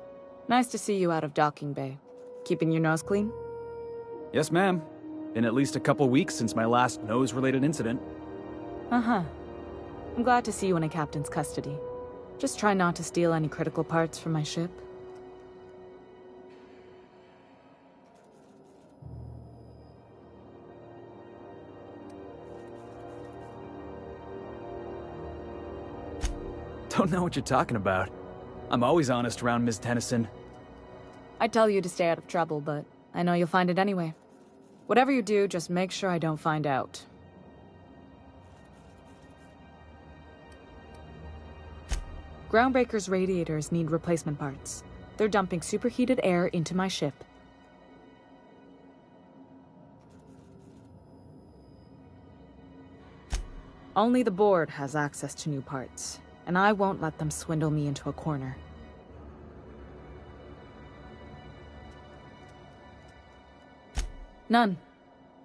Nice to see you out of docking bay. Keeping your nose clean? Yes, ma'am. Been at least a couple weeks since my last nose-related incident. Uh-huh. I'm glad to see you in a captain's custody. Just try not to steal any critical parts from my ship. Don't know what you're talking about. I'm always honest around Ms. Tennyson. I'd tell you to stay out of trouble, but I know you'll find it anyway. Whatever you do, just make sure I don't find out. Groundbreaker's radiators need replacement parts. They're dumping superheated air into my ship. Only the board has access to new parts, and I won't let them swindle me into a corner. None.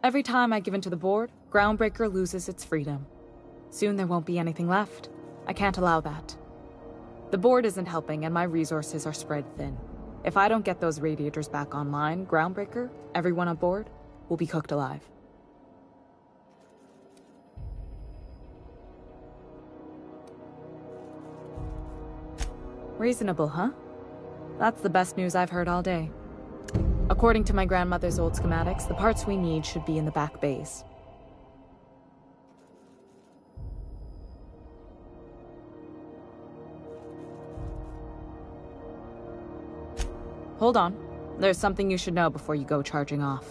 Every time I give in to the board, Groundbreaker loses its freedom. Soon there won't be anything left. I can't allow that. The board isn't helping, and my resources are spread thin. If I don't get those radiators back online, Groundbreaker, everyone on board, will be cooked alive. Reasonable, huh? That's the best news I've heard all day. According to my grandmother's old schematics, the parts we need should be in the back bays. Hold on. There's something you should know before you go charging off.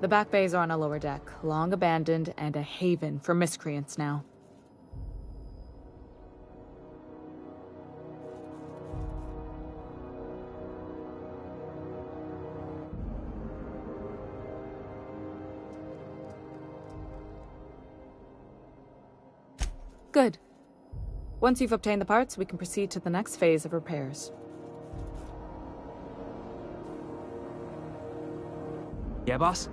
The back bays are on a lower deck, long abandoned and a haven for miscreants now. Good. Once you've obtained the parts, we can proceed to the next phase of repairs. Yeah, boss?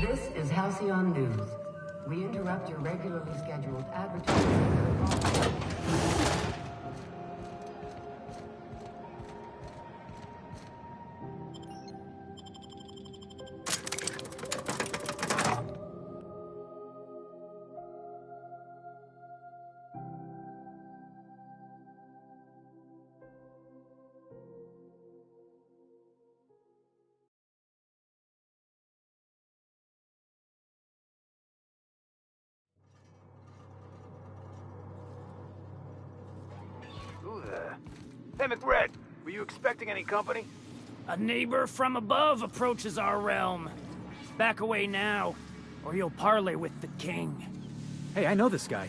This is Halcyon News. We interrupt your regularly scheduled advertising. Who the... Hey, McRed, were you expecting any company? A neighbor from above approaches our realm. Back away now, or you'll parley with the king. Hey, I know this guy.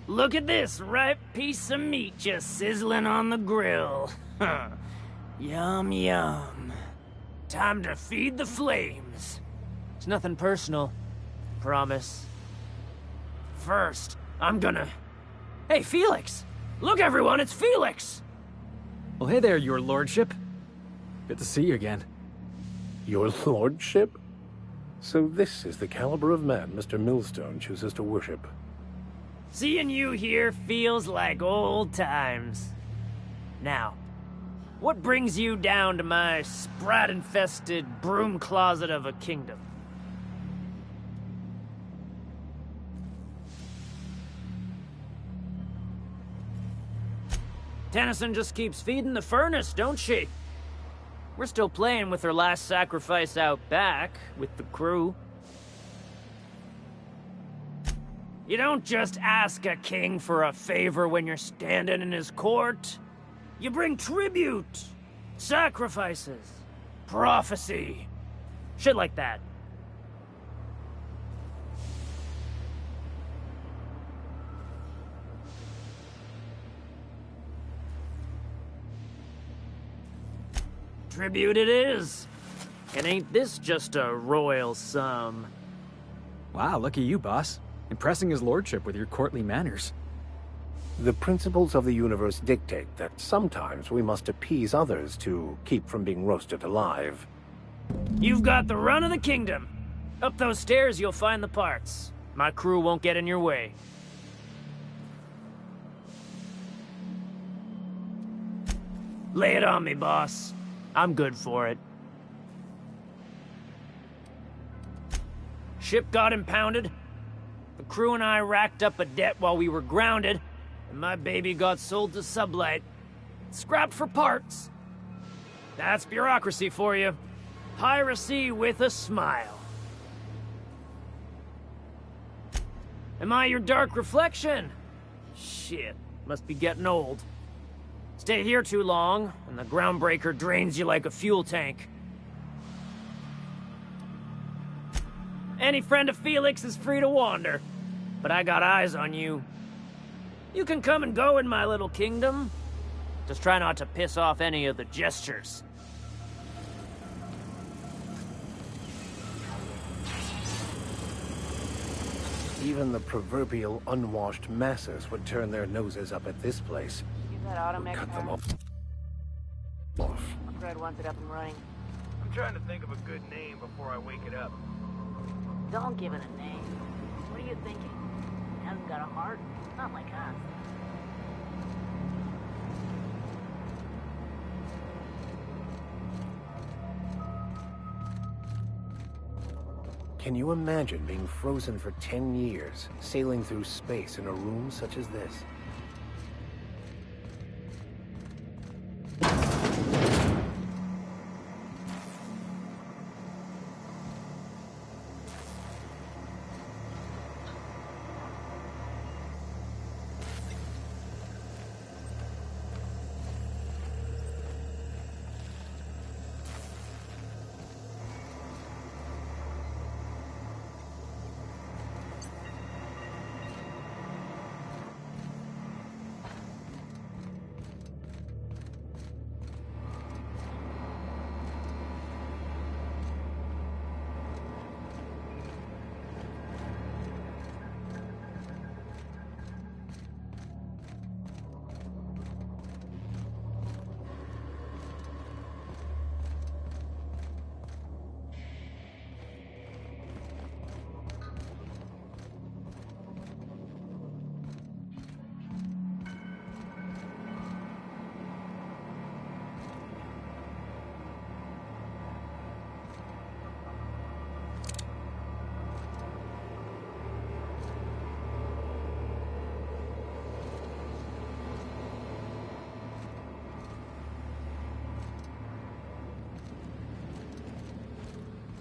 Look at this ripe piece of meat just sizzling on the grill. Yum, yum. Time to feed the flames. It's nothing personal. Promise. First, I'm gonna... Hey, Felix! Look, everyone, it's Felix! Well, hey there, your lordship. Good to see you again. Your lordship? So this is the caliber of man Mr. Millstone chooses to worship. Seeing you here feels like old times. Now, what brings you down to my sprat-infested broom closet of a kingdom? Tennyson just keeps feeding the furnace, don't she? We're still playing with her last sacrifice out back, with the crew. You don't just ask a king for a favor when you're standing in his court. You bring tribute, sacrifices, prophecy, shit like that. Tribute it is. And ain't this just a royal sum? Wow, look at you, boss. Impressing his lordship with your courtly manners. The principles of the universe dictate that sometimes we must appease others to keep from being roasted alive. You've got the run of the kingdom. Up those stairs you'll find the parts. My crew won't get in your way. Lay it on me, boss. I'm good for it. Ship got impounded. The crew and I racked up a debt while we were grounded, and my baby got sold to Sublight. Scrapped for parts. That's bureaucracy for you. Piracy with a smile. Am I your dark reflection? Shit, must be getting old. Stay here too long, and the groundbreaker drains you like a fuel tank. Any friend of Felix is free to wander, but I got eyes on you. You can come and go in my little kingdom. Just try not to piss off any of the gestures. Even the proverbial unwashed masses would turn their noses up at this place. That automatic Cut them off. Fred wants it up and running. I'm trying to think of a good name before I wake it up. Don't give it a name. What are you thinking? It hasn't got a heart? Not like us. Can you imagine being frozen for 10 years, sailing through space in a room such as this?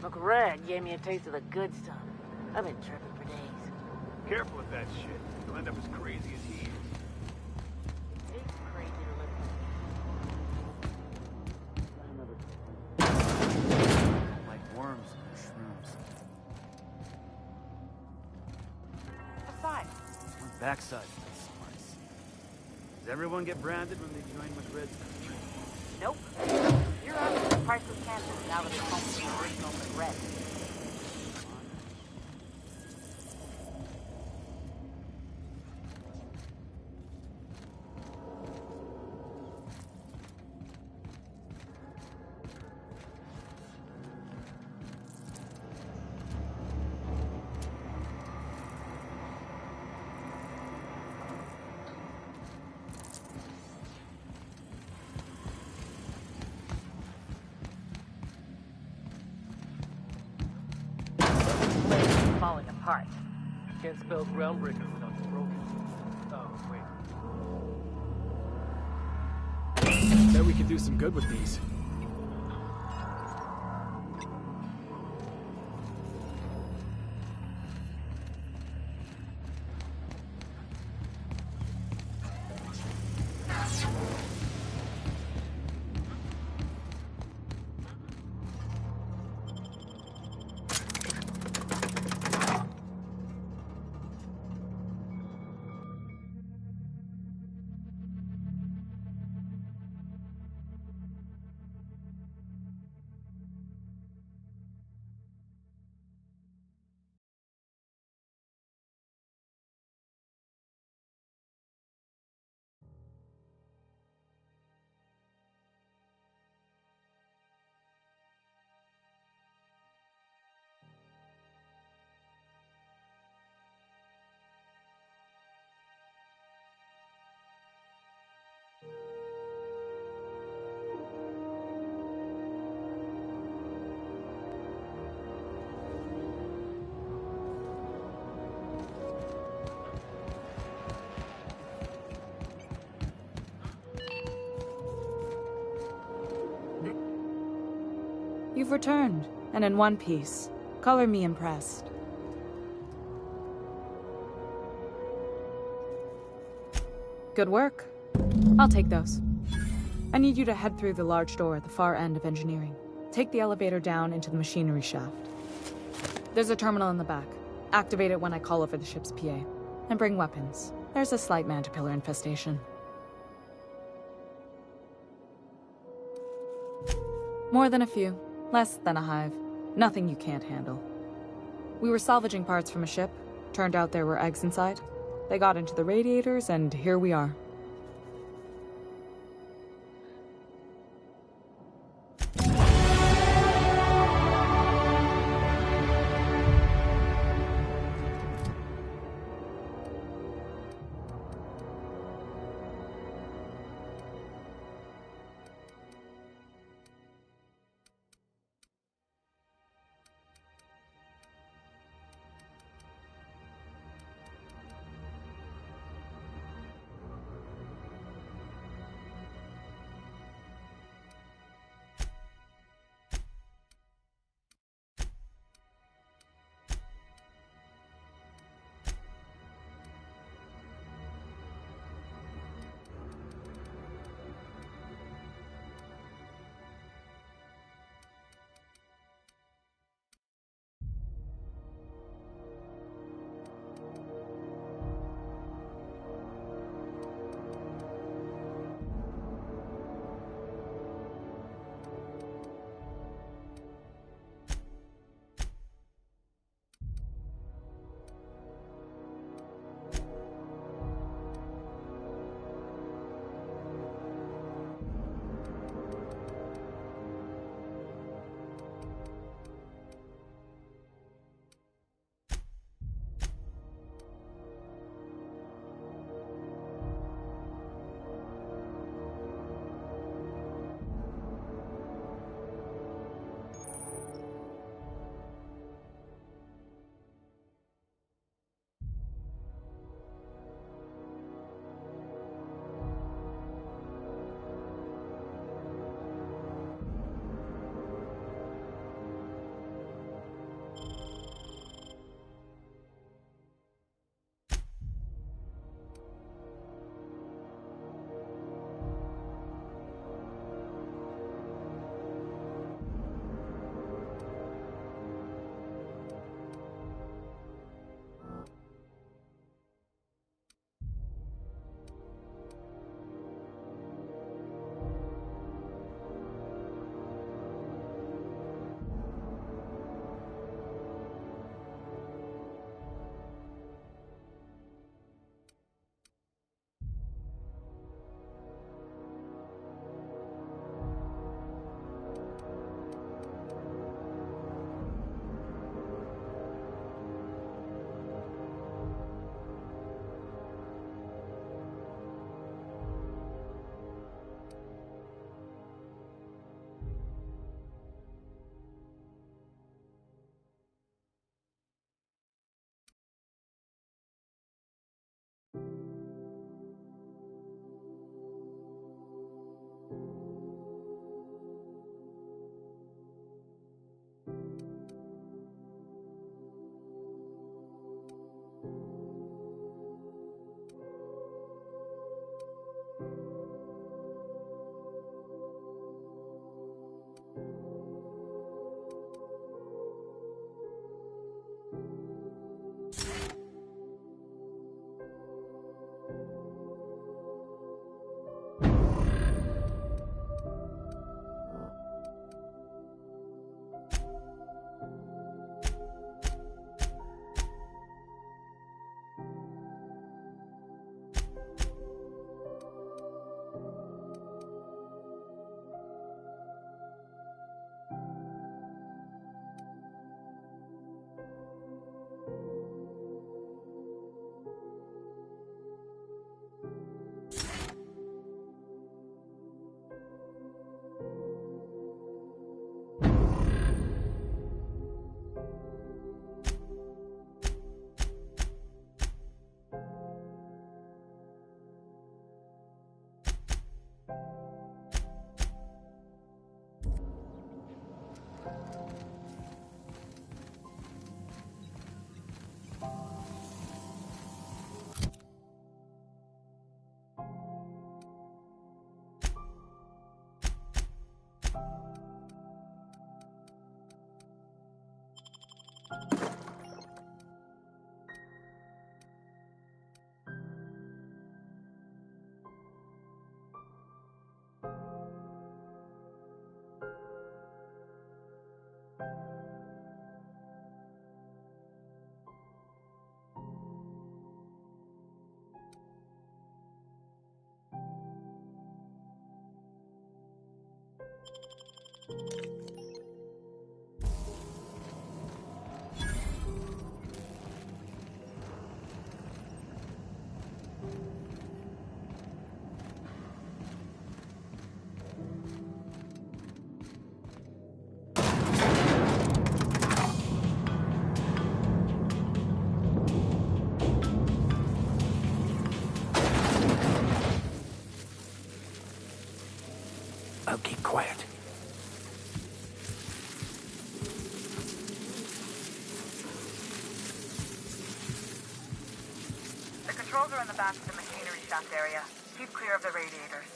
Look, Red gave me a taste of the good stuff. I've been tripping for days. Careful with that shit. You'll end up as crazy as he is. It's crazy to live Like worms and shrooms. Besides, On the backside of this slice. Does everyone get branded when they join McRed's country? nope. You're out of the priceless canvas now that it's home to the original McRed. Falling apart. Can't spell groundbreaker without the broken. Oh, wait. Bet we could do some good with these. You've returned, and in one piece. Color me impressed. Good work. I'll take those. I need you to head through the large door at the far end of engineering. Take the elevator down into the machinery shaft. There's a terminal in the back. Activate it when I call over the ship's PA. And bring weapons. There's a slight mantipillar infestation. More than a few. Less than a hive. Nothing you can't handle. We were salvaging parts from a ship. Turned out there were eggs inside. They got into the radiators, and here we are. quiet. The controls are in the back of the machinery shaft area. Keep clear of the radiators.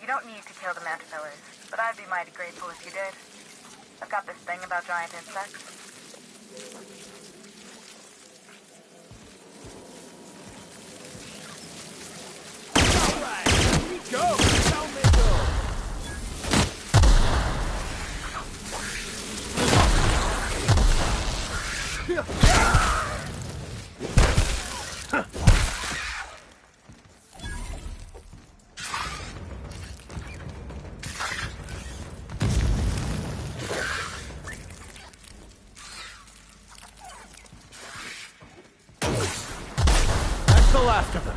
You don't need to kill the mantiphillars, but I'd be mighty grateful if you did. I've got this thing about giant insects. Alright, here we go! Down they go! That's the last of them.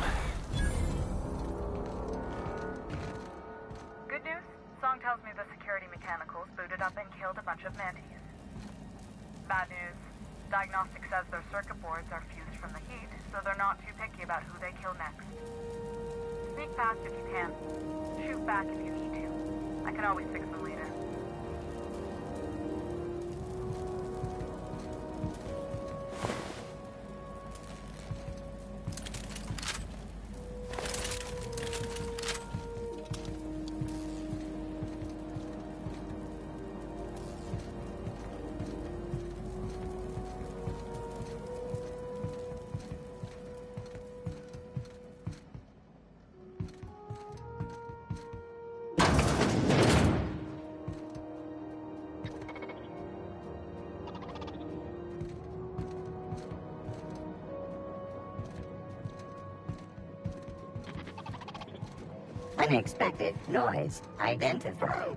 Good news? Song tells me the security mechanicals booted up and killed a bunch of mantis. Bad news. Diagnostic says their circuit boards are fused from the heat, so they're not too picky about who they kill next. Sneak past if you can. Shoot back if you need to. I can always fix them later. Unexpected noise identified.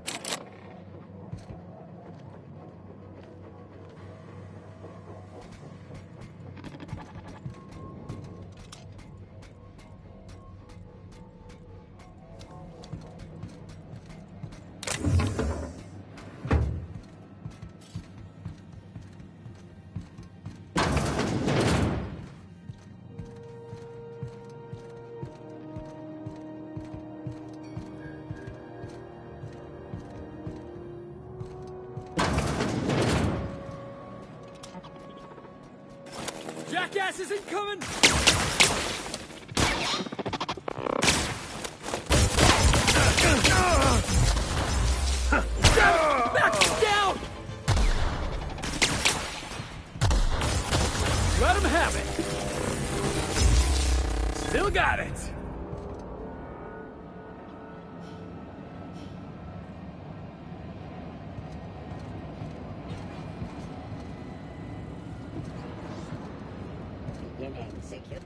Jackass is incoming! Back down! Let him have it! Still got it! Beginning secure.